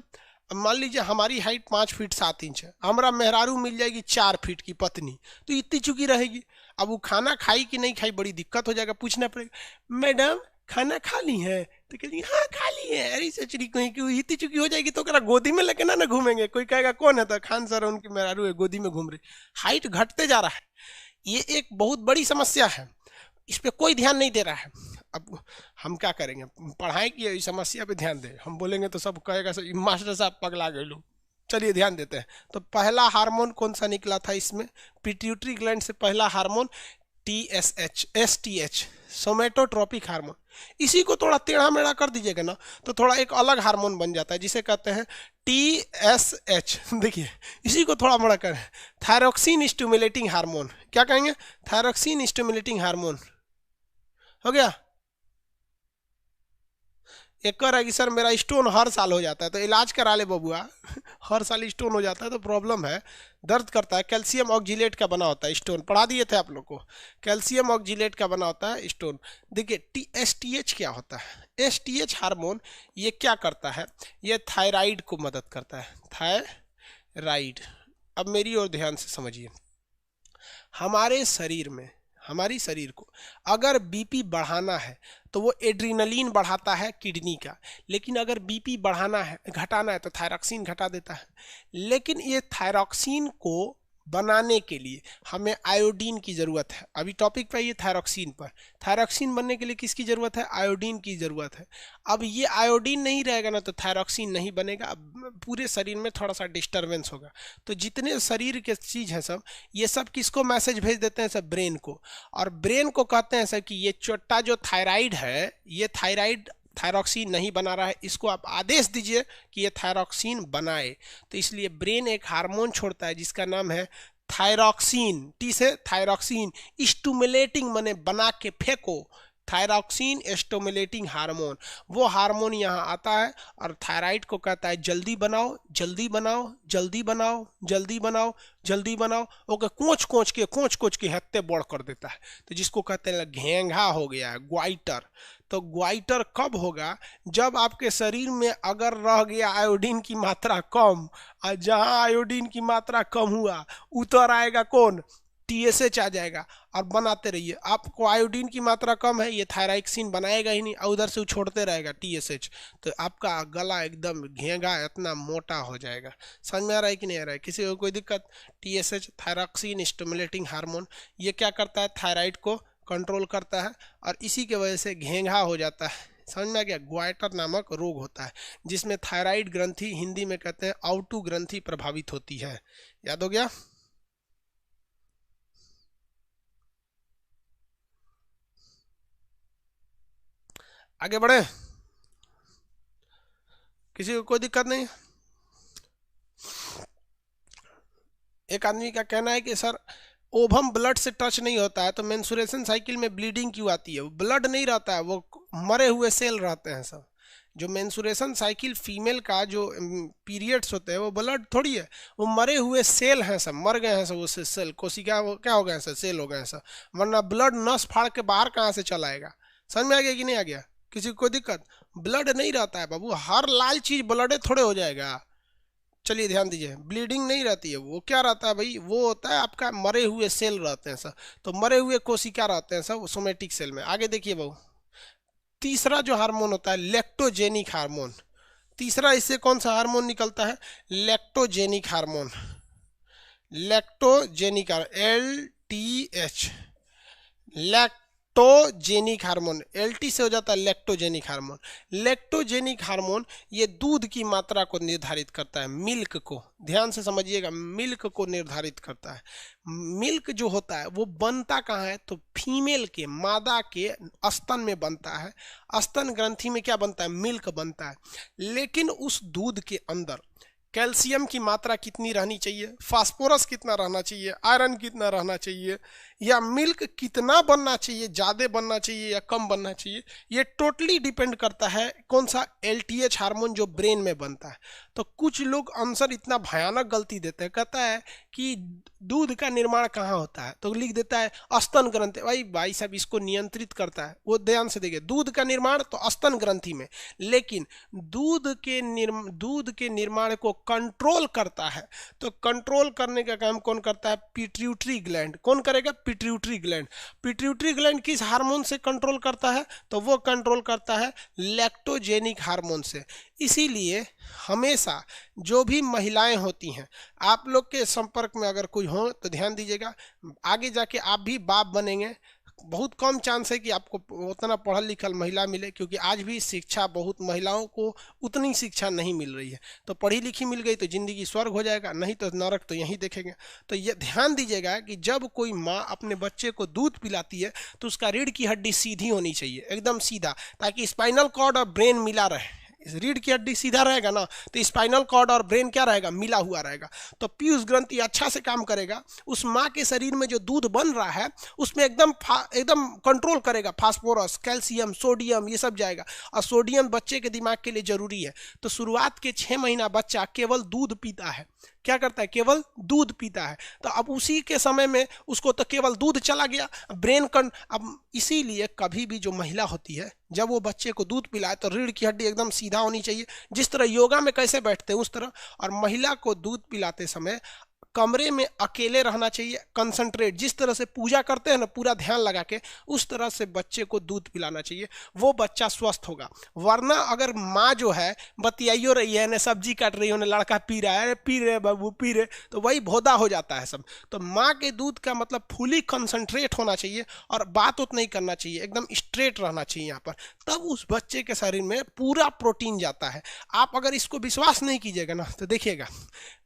अब मान लीजिए हमारी हाइट 5 फीट 7 इंच है, हमारा मेहरारू मिल जाएगी 4 फीट की पत्नी, तो इतनी चुकी रहेगी। अब वो खाना खाई कि नहीं खाई बड़ी दिक्कत हो जाएगा, पूछना पड़ेगा मैडम खाना खा ली है, तो कहेगी हाँ खा ली है। अरे सचरी कहीं कि इतनी चुकी हो जाएगी तो गोदी में लेके ना घूमेंगे, कोई कहेगा कौन है, तो खान सर उनकी मेहरारू है गोदी में घूम रही। हाइट घटते जा रहा है, ये एक बहुत बड़ी समस्या है, इस पे कोई ध्यान नहीं दे रहा है। अब हम क्या करेंगे, पढ़ाई की समस्या पे ध्यान दें, हम बोलेंगे तो सब कहेगा मास्टर साहब पगला गए लोग। चलिए ध्यान देते हैं। तो पहला हार्मोन कौन सा निकला था इसमें, पिट्यूटरी ग्लैंड से पहला हार्मोन STH, सोमेटोट्रोपिक हार्मोन। इसी को थोड़ा टेढ़ा मेढ़ा कर दीजिएगा ना तो थोड़ा एक अलग हार्मोन बन जाता है जिसे कहते हैं TSH। देखिए इसी को थोड़ा बड़ा करें, थायरोक्सिन स्टिमुलेटिंग हार्मोन। क्या कहेंगे, थायरोक्सिन स्टिमुलेटिंग हार्मोन हो गया। एक कर है कि सर मेरा स्टोन हर साल हो जाता है, तो इलाज करा ले बबुआ। हर साल स्टोन हो जाता है तो प्रॉब्लम है, दर्द करता है। कैल्शियम ऑक्जिलेट का बना होता है स्टोन, पढ़ा दिए थे आप लोग को, कैल्शियम ऑक्जिलेट का बना होता है स्टोन। देखिए STH क्या होता है, STH हार्मोन ये क्या करता है, ये थायराइड को मदद करता है, थायराइड। अब मेरी ओर ध्यान से समझिए, हमारे शरीर में, हमारी शरीर को अगर बीपी बढ़ाना है तो वो एड्रीनलिन बढ़ाता है किडनी का, लेकिन अगर बीपी बढ़ाना है घटाना है तो थायरॉक्सिन घटा देता है। लेकिन ये थायरॉक्सिन को बनाने के लिए हमें आयोडीन की ज़रूरत है। अभी टॉपिक पे ये थायरॉक्सिन पर, थायरॉक्सिन बनने के लिए किसकी ज़रूरत है, आयोडीन की ज़रूरत है। अब ये आयोडीन नहीं रहेगा ना तो थायरॉक्सिन नहीं बनेगा, अब पूरे शरीर में थोड़ा सा डिस्टर्बेंस होगा। तो जितने शरीर के चीज़ हैं सब, ये सब किसको मैसेज भेज देते हैं, सब ब्रेन को। और ब्रेन को कहते हैं सर कि ये छोटा जो थायराइड है, ये थायराइड थायरॉक्सिन नहीं बना रहा है, इसको आप आदेश दीजिए कि ये थायरॉक्सिन बनाए। तो इसलिए ब्रेन एक हार्मोन छोड़ता है जिसका नाम है थायरॉक्सिन, टी से थायरॉक्सिन, स्टिमुलेटिंग माने बना के फेंको, थायरॉक्सिन स्टिमुलेटिंग हार्मोन। वो हार्मोन यहाँ आता है और थायराइड को कहता है जल्दी बनाओ जल्दी बनाओ जल्दी बनाओ जल्दी बनाओ जल्दी बनाओ, ओके कोच कोच के हत्ते बढ़ कर देता है। तो जिसको कहते हैं घेंघा हो गया है, ग्वाइटर। तो ग्वाइटर कब होगा, जब आपके शरीर में अगर रह गया आयोडीन की मात्रा कम, और जहाँ आयोडीन की मात्रा कम हुआ उतर आएगा कौन, TSH आ जाएगा। और बनाते रहिए, आपको आयोडीन की मात्रा कम है, ये थायरॉक्सिन बनाएगा ही नहीं, और उधर से छोड़ते रहेगा TSH, तो आपका गला एकदम घेंगा इतना मोटा हो जाएगा। समझ में आ रहा है कि नहीं आ रहा है, किसी को कोई दिक्कत। TSH थायरॉक्सिन स्टिमुलेटिंग हार्मोन, ये क्या करता है, थायराइड को कंट्रोल करता है और इसी के वजह से घेंघा हो जाता है। समझ में आ गया, ग्वाइटर नामक रोग होता है जिसमें थायराइड ग्रंथि, हिंदी में कहते हैं आउटू ग्रंथि, प्रभावित होती है। याद हो गया। आगे बढ़े, किसी को कोई दिक्कत नहीं। एक आदमी का कहना है कि सर ओवम ब्लड से टच नहीं होता है तो मेंस्ट्रुएशन साइकिल में ब्लीडिंग क्यों आती है। ब्लड नहीं रहता है, वो मरे हुए सेल रहते हैं सब। जो मेंस्ट्रुएशन साइकिल फीमेल का जो पीरियड्स होते हैं वो ब्लड थोड़ी है, वो मरे हुए सेल हैं सब, मर गए हैं सब, वो सेल कोशिका क्या हो गए हैं सब, सेल हो गए हैं सब, वरना ब्लड नस फाड़ के बाहर कहाँ से चला आएगा। समझ में आ गया कि नहीं आ गया, किसी को कोई दिक्कत। ब्लड नहीं रहता है बाबू, हर लाल चीज ब्लड थोड़े हो जाएगा। चलिए ध्यान दीजिए, ब्लीडिंग नहीं रहती है, वो क्या रहता है भाई, वो होता है आपका मरे हुए सेल रहते हैं सब, तो मरे हुए कोशिका रहते हैं सब सोमेटिक सेल में। आगे देखिए बाबू, तीसरा जो हार्मोन होता है लेक्टोजेनिक हार्मोन। तीसरा इससे कौन सा हार्मोन निकलता है, लेक्टोजेनिक हार्मोन, लेक्टोजेनिक LTH, लेक्टोजेनिक हार्मोन, LT से हो जाता है लेक्टोजेनिक हार्मोन। लेक्टोजेनिक हार्मोन ये दूध की मात्रा को निर्धारित करता है, मिल्क को, ध्यान से समझिएगा, मिल्क को निर्धारित करता है। मिल्क जो होता है वो बनता कहाँ है, तो फीमेल के, मादा के स्तन में बनता है, स्तन ग्रंथि में क्या बनता है, मिल्क बनता है। लेकिन उस दूध के अंदर कैल्शियम की मात्रा कितनी रहनी चाहिए, फास्फोरस कितना रहना चाहिए, आयरन कितना रहना चाहिए, या मिल्क कितना बनना चाहिए, ज़्यादा बनना चाहिए या कम बनना चाहिए, ये टोटली डिपेंड करता है कौन सा LTH हार्मोन जो ब्रेन में बनता है। तो कुछ लोग आंसर इतना भयानक गलती देते हैं, कहता है कि दूध का निर्माण कहाँ होता है, तो लिख देता है स्तन ग्रंथि। भाई साहब, इसको नियंत्रित करता है वो, ध्यान से देखिए, दूध का निर्माण तो स्तन ग्रंथि में, लेकिन दूध के निर्माण को कंट्रोल करता है, तो कंट्रोल करने का काम कौन करता है, पिट्यूटरी ग्लैंड। कौन करेगा, पिट्यूटरी ग्लैंड। पिट्यूटरी ग्लैंड किस हार्मोन से कंट्रोल करता है, तो वो कंट्रोल करता है लैक्टोजेनिक हार्मोन से। इसीलिए हमेशा जो भी महिलाएं होती हैं, आप लोग के संपर्क में अगर कोई हो तो ध्यान दीजिएगा, आगे जाके आप भी बाप बनेंगे, बहुत कम चांस है कि आपको उतना पढ़ल लिखल महिला मिले, क्योंकि आज भी शिक्षा बहुत, महिलाओं को उतनी शिक्षा नहीं मिल रही है। तो पढ़ी लिखी मिल गई तो जिंदगी स्वर्ग हो जाएगा, नहीं तो नरक तो यहीं देखेंगे। तो ये ध्यान दीजिएगा कि जब कोई माँ अपने बच्चे को दूध पिलाती है तो उसका रीढ़ की हड्डी सीधी होनी चाहिए, एकदम सीधा, ताकि स्पाइनल कॉर्ड और ब्रेन मिला रहे। रीढ़ की हड्डी सीधा रहेगा ना, तो स्पाइनल कॉर्ड और ब्रेन क्या रहेगा, मिला हुआ रहेगा। तो पीयूष ग्रंथि अच्छा से काम करेगा, उस माँ के शरीर में जो दूध बन रहा है उसमें एकदम कंट्रोल करेगा, फास्फोरस, कैल्शियम, सोडियम, ये सब जाएगा। और सोडियम बच्चे के दिमाग के लिए जरूरी है। तो शुरुआत के 6 महीना बच्चा केवल दूध पीता है, क्या करता है, केवल दूध पीता है। तो अब उसी के समय में उसको तो केवल दूध चला गया, ब्रेन अब इसीलिए कभी भी जो महिला होती है जब वो बच्चे को दूध पिलाए तो रीढ़ की हड्डी एकदम सीधा होनी चाहिए, जिस तरह योगा में कैसे बैठते हैं उस तरह। और महिला को दूध पिलाते समय कमरे में अकेले रहना चाहिए, कंसंट्रेट, जिस तरह से पूजा करते हैं ना, पूरा ध्यान लगा के उस तरह से बच्चे को दूध पिलाना चाहिए, वो बच्चा स्वस्थ होगा। वरना अगर माँ जो है बतियाइयो रही है, ना सब्जी काट रही है, ना लड़का पी रहा है, पी रहे बाबू पी रहे, तो वही भोदा हो जाता है सब। तो माँ के दूध का मतलब फुली कंसंट्रेट होना चाहिए और बात उत नहीं करना चाहिए, एकदम स्ट्रेट रहना चाहिए यहाँ पर, तब उस बच्चे के शरीर में पूरा प्रोटीन जाता है। आप अगर इसको विश्वास नहीं कीजिएगा ना तो देखिएगा,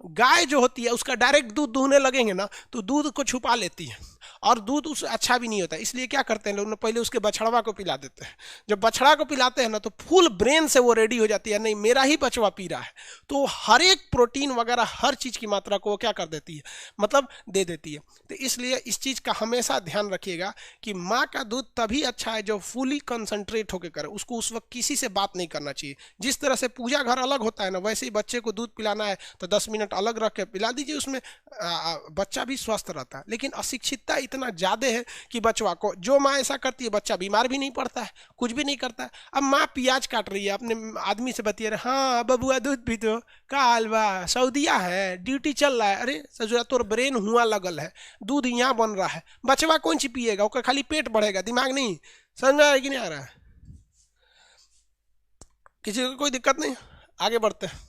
गाय जो होती है उसका डायरेक्ट दूध दूहने लगेंगे ना तो दूध को छुपा लेती है और दूध उस अच्छा भी नहीं होता। इसलिए क्या करते हैं लोग, पहले उसके बछड़वा को पिला देते हैं। जब बछड़ा को पिलाते हैं ना तो फुल ब्रेन से वो रेडी हो जाती है, नहीं मेरा ही बछवा पी रहा है, तो हर एक प्रोटीन वगैरह हर चीज की मात्रा को वो क्या कर देती है, मतलब दे देती है। तो इसलिए इस चीज का हमेशा ध्यान रखिएगा कि माँ का दूध तभी अच्छा है जो फुली कंसंट्रेट होकर करे, उसको उस वक्त किसी से बात नहीं करना चाहिए। जिस तरह से पूजा घर अलग होता है ना, वैसे ही बच्चे को दूध पिलाना है तो 10 मिनट अलग रख के पिला दीजिए, उसमें बच्चा भी स्वस्थ रहता है। लेकिन अशिक्षितता इतना ज्यादा है कि बचवा को, जो माँ ऐसा करती है बच्चा बीमार भी नहीं पड़ता है, कुछ भी नहीं करता है। अब माँ प्याज काट रही है, अपने आदमी से बतिया रहे, हाँ बबुआ दूध पी तो का हलवा, सऊदिया है, ड्यूटी चल रहा है, अरे सजुआ तोर ब्रेन हुआ लगल है, दूध यहाँ बन रहा है, बचवा कौन सी पिएगा, उसका खाली पेट बढ़ेगा, दिमाग नहीं। समझ में आ रहा है कि नहीं आ रहा है, किसी को कोई दिक्कत नहीं, आगे बढ़ते हैं।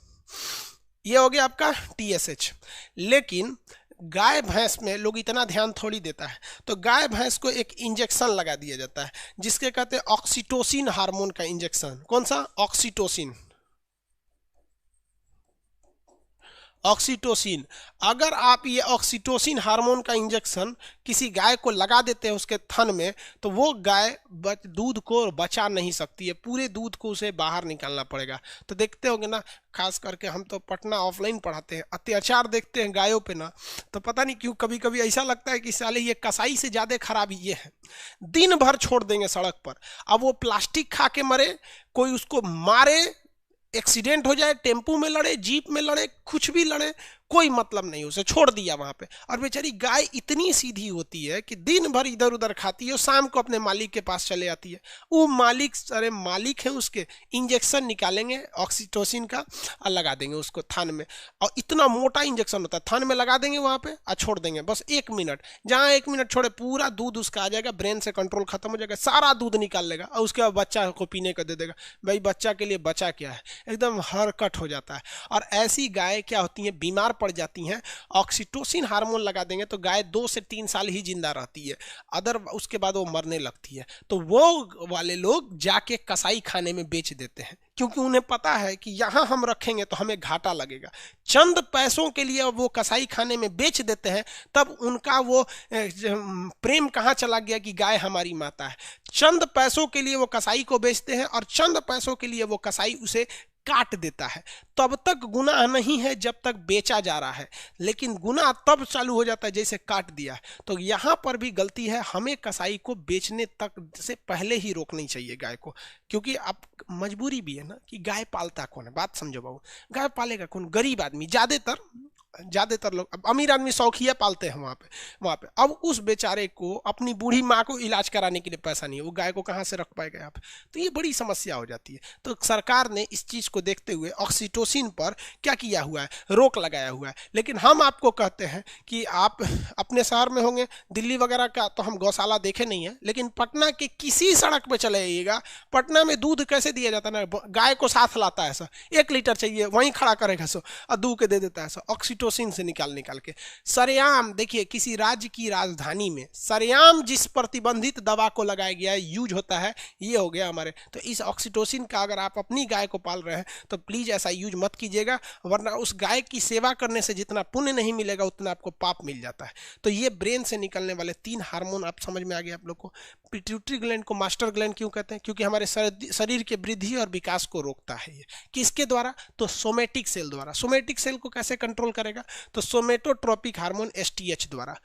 ये हो गया आपका TSH। लेकिन गाय भैंस में लोग इतना ध्यान थोड़ी देता है, तो गाय भैंस को एक इंजेक्शन लगा दिया जाता है जिसके कहते हैं ऑक्सीटोसिन हार्मोन का इंजेक्शन। कौन सा, ऑक्सीटोसिन। ऑक्सीटोसिन, अगर आप ये ऑक्सीटोसिन हार्मोन का इंजेक्शन किसी गाय को लगा देते हैं उसके थन में, तो वो गाय दूध को बचा नहीं सकती है, पूरे दूध को उसे बाहर निकालना पड़ेगा। तो देखते होंगे ना, खास करके हम तो पटना ऑफलाइन पढ़ाते हैं, अत्याचार देखते हैं गायों पे ना, तो पता नहीं क्यों कभी कभी ऐसा लगता है कि साले ये कसाई से ज़्यादा खराब ये है। दिन भर छोड़ देंगे सड़क पर, अब वो प्लास्टिक खा के मरे, कोई उसको मारे, एक्सीडेंट हो जाए, टेम्पू में लड़े, जीप में लड़े, कुछ भी लड़े, कोई मतलब नहीं, उसे छोड़ दिया वहां पे। और बेचारी गाय इतनी सीधी होती है कि दिन भर इधर उधर खाती है और शाम को अपने मालिक के पास चले आती है। वो मालिक, अरे मालिक है उसके, इंजेक्शन निकालेंगे ऑक्सीटोसिन का और लगा देंगे उसको थन में, और इतना मोटा इंजेक्शन होता है, थन में लगा देंगे वहां पे और छोड़ देंगे बस 1 मिनट। जहां 1 मिनट छोड़े पूरा दूध उसका आ जाएगा, ब्रेन से कंट्रोल खत्म हो जाएगा, सारा दूध निकाल लेगा और उसके बाद बच्चा को पीने को दे देगा। भाई बच्चा के लिए बचा क्या है, एकदम हरकट हो जाता है। और ऐसी गाय क्या होती है, बीमार पड़ जाती हैं। ऑक्सीटोसिन हार्मोन लगा देंगे तो गाय 2 से 3 साल ही जिंदा रहती है, अदर उसके बाद वो मरने लगती है। तो वो वाले लोग जाके कसाई खाने में बेच देते हैं। क्योंकि उन्हें पता है कि यहां हम रखेंगे तो हमें घाटा लगेगा। चंद पैसों के लिए वो कसाई खाने में बेच देते हैं, तब उनका वो प्रेम कहाँ चला गया कि गाय हमारी माता है। चंद पैसों के लिए वो कसाई को बेचते हैं और चंद पैसों के लिए वो कसाई उसे काट देता है। तब तक गुनाह नहीं है जब तक बेचा जा रहा है, लेकिन गुनाह तब चालू हो जाता है जैसे काट दिया है। तो यहां पर भी गलती है, हमें कसाई को बेचने तक से पहले ही रोकनी चाहिए गाय को, क्योंकि अब मजबूरी भी है ना कि गाय पालता कौन है, बात समझो बाबू। गाय पालेगा कौन? गरीब आदमी, ज्यादातर लोग। अब अमीर आदमी शौकिया पालते हैं वहां पे। अब उस बेचारे को अपनी बूढ़ी माँ को इलाज कराने के लिए पैसा नहीं है, वो गाय को कहाँ से रख पाएगा यहाँ पे? तो ये बड़ी समस्या हो जाती है। तो सरकार ने इस चीज को देखते हुए ऑक्सीटोसिन पर क्या किया हुआ है, रोक लगाया हुआ है। लेकिन हम आपको कहते हैं कि आप अपने शहर में होंगे, दिल्ली वगैरह का तो हम गौशाला देखे नहीं है, लेकिन पटना के किसी सड़क पे चले जाइएगा, पटना में दूध कैसे दिया जाता है ना, गाय को साथ लाता है सर, 1 लीटर चाहिए वहीं खड़ा करेगा सो और दूध के दे देता है सर, ऑक्सीटोसिन से निकाल के। सरेआम देखिए, किसी राज्य की राजधानी में सरेआम जिस प्रतिबंधित दवा को लगाया गया है, यूज होता है, ये हो गया हमारे। तो इस ऑक्सीटोसिन का अगर आप अपनी गाय को पाल रहे हैं तो प्लीज ऐसा यूज मत कीजिएगा, वरना उस गाय की सेवा करने से जितना पुण्य नहीं मिलेगा उतना आपको पाप मिल जाता है। तो ये ब्रेन से निकलने वाले 3 हार्मोन आप समझ में आ गए आप लोग को। पिट्यूटरी ग्लैंड को मास्टर ग्लैंड क्यों कहते हैं? क्योंकि हमारे शरीर के वृद्धि और विकास को रोकता है ये। किसके द्वारा? तो सोमेटिक सेल द्वारा। सोमेटिक सेल को कैसे कंट्रोल करेगा? तो सोमेटोट्रोपिक हार्मोन एसटीएच द्वारा।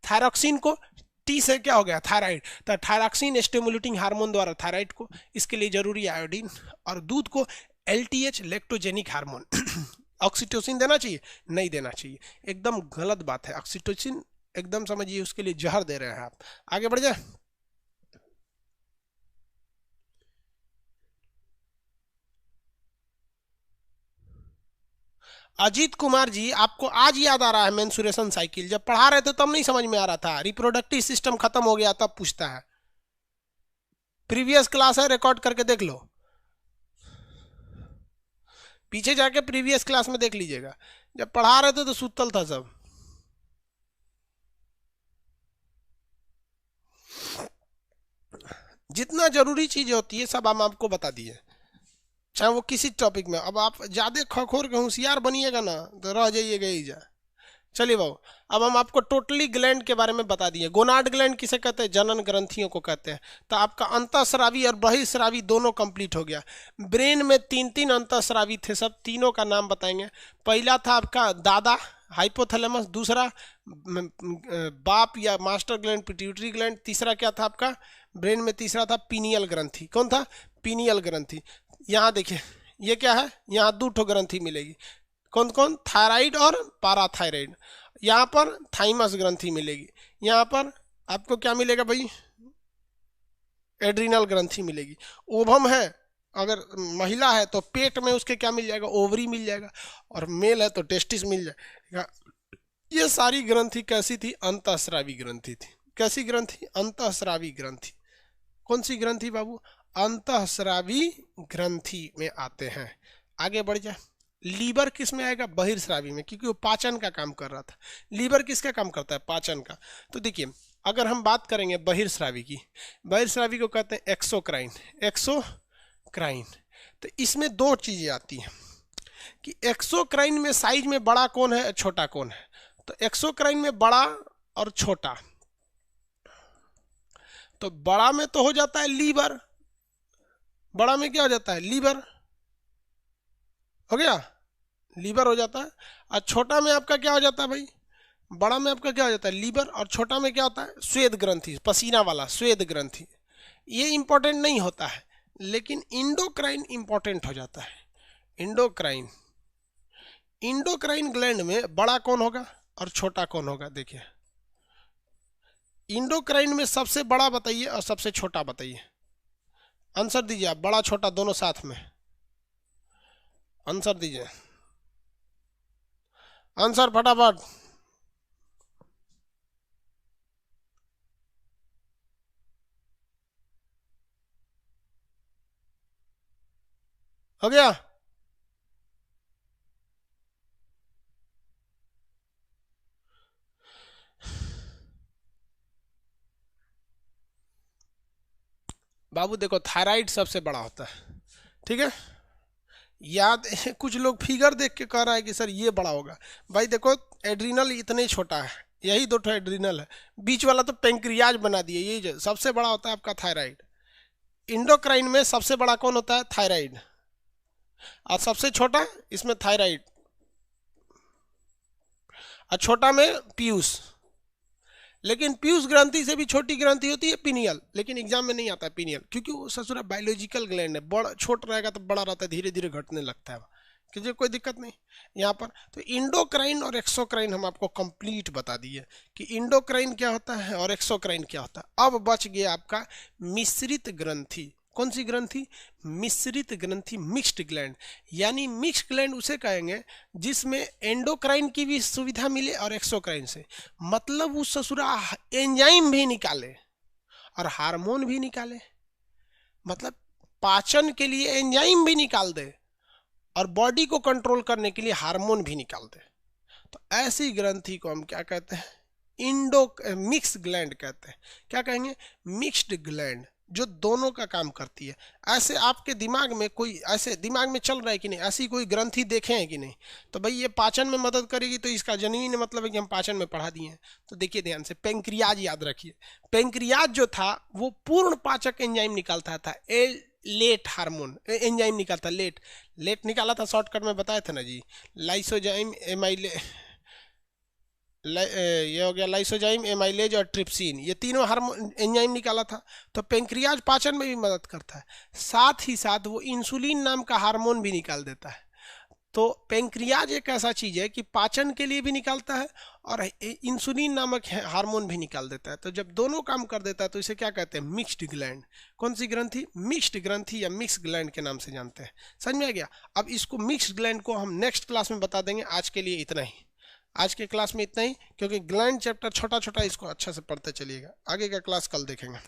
थायरॉक्सिन को, टी से क्या हो गया? थायराइड, तो थायरॉक्सिन स्टिमुलेटिंग हार्मोन द्वारा थायराइड को, इसके लिए जरूरी आयोडीन। और दूध को एलटीएच लैक्टोजेनिक हार्मोन। ऑक्सीटोसिन देना चाहिए? नहीं देना चाहिए, एकदम गलत बात है। ऑक्सीटोसिन एकदम समझिए उसके लिए जहर दे रहे हैं आप। आगे बढ़ जाए। अजीत कुमार जी, आपको आज याद आ रहा है मेंसुरेशन साइकिल? जब पढ़ा रहे थे तब नहीं समझ में आ रहा था, रिप्रोडक्टिव सिस्टम खत्म हो गया तब पूछता है। प्रीवियस क्लास है, रिकॉर्ड करके देख लो, पीछे जाके प्रीवियस क्लास में देख लीजिएगा। जब पढ़ा रहे थे तो सुतल था सब। जितना जरूरी चीज होती है सब हम आपको बता दिए, चाहे वो किसी टॉपिक में। अब आप ज्यादा खखोर के होशियार बनिएगा ना तो रह जाइएगा ही जा। चलिए बाबू, अब हम आपको टोटली ग्लैंड के बारे में बता दिए। गोनाड ग्लैंड किसे कहते हैं? जनन ग्रंथियों को कहते हैं। तो आपका अंतःस्रावी और बहिःस्रावी दोनों कंप्लीट हो गया। ब्रेन में 3 अंतःस्रावी थे, सब तीनों का नाम बताएंगे। पहला था आपका दादा हाइपोथैलेमस, दूसरा बाप या मास्टर ग्लैंड पिट्यूटरी ग्लैंड, तीसरा क्या था आपका ब्रेन में? तीसरा था पीनियल ग्रंथि। कौन था? पीनियल ग्रंथि। यहाँ देखिए, ये क्या है? यहाँ 2 ग्रंथि मिलेगी। कौन कौन? थायराइड और पाराथायराइड। यहाँ पर थाइमस ग्रंथि मिलेगी। यहाँ पर आपको क्या मिलेगा भाई? एड्रिनल ग्रंथि मिलेगी। ओवम है, अगर महिला है तो पेट में उसके क्या मिल जाएगा? ओवरी मिल जाएगा। और मेल है तो टेस्टिस मिल जाएगा। ये सारी ग्रंथि कैसी थी? अंतःस्रावी ग्रंथि थी। कैसी ग्रंथि? अंतःस्रावी ग्रंथि। कौन सी ग्रंथि बाबू? अंतःस्रावी ग्रंथि में आते हैं। आगे बढ़ जाए। लीवर किस में आएगा? बहिर्स्रावी में, क्योंकि वो पाचन का काम कर रहा था। लीवर किसका काम करता है? पाचन का। तो देखिए, अगर हम बात करेंगे बहिर्स्रावी की, बहिर्स्रावी को कहते हैं एक्सोक्राइन। एक्सोक्राइन, तो इसमें 2 चीजें आती हैं कि एक्सोक्राइन में साइज में बड़ा कौन है, छोटा कौन है? तो एक्सोक्राइन में बड़ा और छोटा, तो बड़ा में तो हो जाता है लीवर। बड़ा में क्या हो जाता है? लीवर हो गया, लीवर हो जाता है। और छोटा में आपका क्या हो जाता है भाई? बड़ा में आपका क्या हो जाता है? लीवर। और छोटा में क्या होता है? श्वेत ग्रंथि, पसीना वाला श्वेत ग्रंथि। ये इंपॉर्टेंट नहीं होता है, लेकिन इंडोक्राइन इंपॉर्टेंट हो जाता है। इंडोक्राइन, इंडोक्राइन ग्लैंड में बड़ा कौन होगा और छोटा कौन होगा? देखिए, इंडोक्राइन में सबसे बड़ा बताइए और सबसे छोटा बताइए। आंसर दीजिए आप, बड़ा छोटा दोनों साथ में आंसर दीजिए। आंसर फटाफट। हो गया? बाबू देखो, थायराइड सबसे बड़ा होता है, ठीक है? याद कुछ लोग फिगर देख के कह रहा है कि सर ये बड़ा होगा। भाई देखो, एड्रिनल इतने छोटा है, यही दो एड्रिनल है, बीच वाला तो पेंक्रियाज बना दिए, यही जो सबसे बड़ा होता है आपका थायराइड। इंडोक्राइन में सबसे बड़ा कौन होता है? थायराइड, और सबसे छोटा इसमें थायराइड, और छोटा में पीयूष। लेकिन पीयूष ग्रंथि से भी छोटी ग्रंथि होती है पीनियल, लेकिन एग्जाम में नहीं आता है पीनियल, क्योंकि वो ससुरा बायोलॉजिकल ग्लैंड है, बड़ा छोट रहेगा तो बड़ा रहता है, धीरे धीरे घटने लगता है, क्योंकि कोई दिक्कत नहीं यहाँ पर। तो इंडोक्राइन और एक्सोक्राइन हम आपको कंप्लीट बता दिए कि इंडोक्राइन क्या होता है और एक्सोक्राइन क्या होता है। अब बच गया आपका मिश्रित ग्रंथि। कौन सी ग्रंथि? मिश्रित ग्रंथि, मिक्स्ड ग्लैंड। यानी मिक्स्ड ग्लैंड उसे कहेंगे जिसमें एंडोक्राइन की भी सुविधा मिले और एक्सोक्राइन से, मतलब वो ससुरा एंजाइम भी निकाले और हार्मोन भी निकाले, मतलब पाचन के लिए एंजाइम भी निकाल दे और बॉडी को कंट्रोल करने के लिए हार्मोन भी निकाल दे। तो ऐसी ग्रंथि को हम क्या कहते हैं? मिक्स ग्लैंड कहते हैं। क्या कहेंगे? मिक्स्ड ग्लैंड, जो दोनों का काम करती है। ऐसे आपके दिमाग में कोई ऐसे दिमाग में चल रहा है कि नहीं, ऐसी कोई ग्रंथि देखे हैं कि नहीं? तो भाई ये पाचन में मदद करेगी, तो इसका जेन्युइन मतलब है कि हम पाचन में पढ़ा दिए हैं। तो देखिए ध्यान से, पेंक्रियाज याद रखिए। पेंक्रियाज जो था वो पूर्ण पाचक एंजाइम निकालता था, लेट हार्मोन एंजाइम निकालता, लेट निकाला था, शॉर्टकट में बताया था ना जी, लाइसोजाइम ये हो गया लाइसोजाइम, एमाइलेज और ट्रिप्सिन, ये तीनों हार्मोन एंजाइम निकाला था। तो पेंक्रियाज पाचन में भी मदद करता है, साथ ही साथ वो इंसुलिन नाम का हार्मोन भी निकाल देता है। तो पेंक्रियाज एक ऐसा चीज है कि पाचन के लिए भी निकालता है और इंसुलिन नामक हार्मोन भी निकाल देता है। तो जब दोनों काम कर देता है तो इसे क्या कहते हैं? Mixed gland. कौन सी ग्रंथि? मिक्स्ड ग्रंथि या मिक्स ग्लैंड के नाम से जानते हैं। समझ में आ गया? अब इसको मिक्स्ड ग्लैंड को हम नेक्स्ट क्लास में बता देंगे। आज के लिए इतना ही, आज के क्लास में इतना ही, क्योंकि ग्लैंड चैप्टर छोटा छोटा, इसको अच्छा से पढ़ते चलिएगा। आगे का क्लास कल देखेंगे।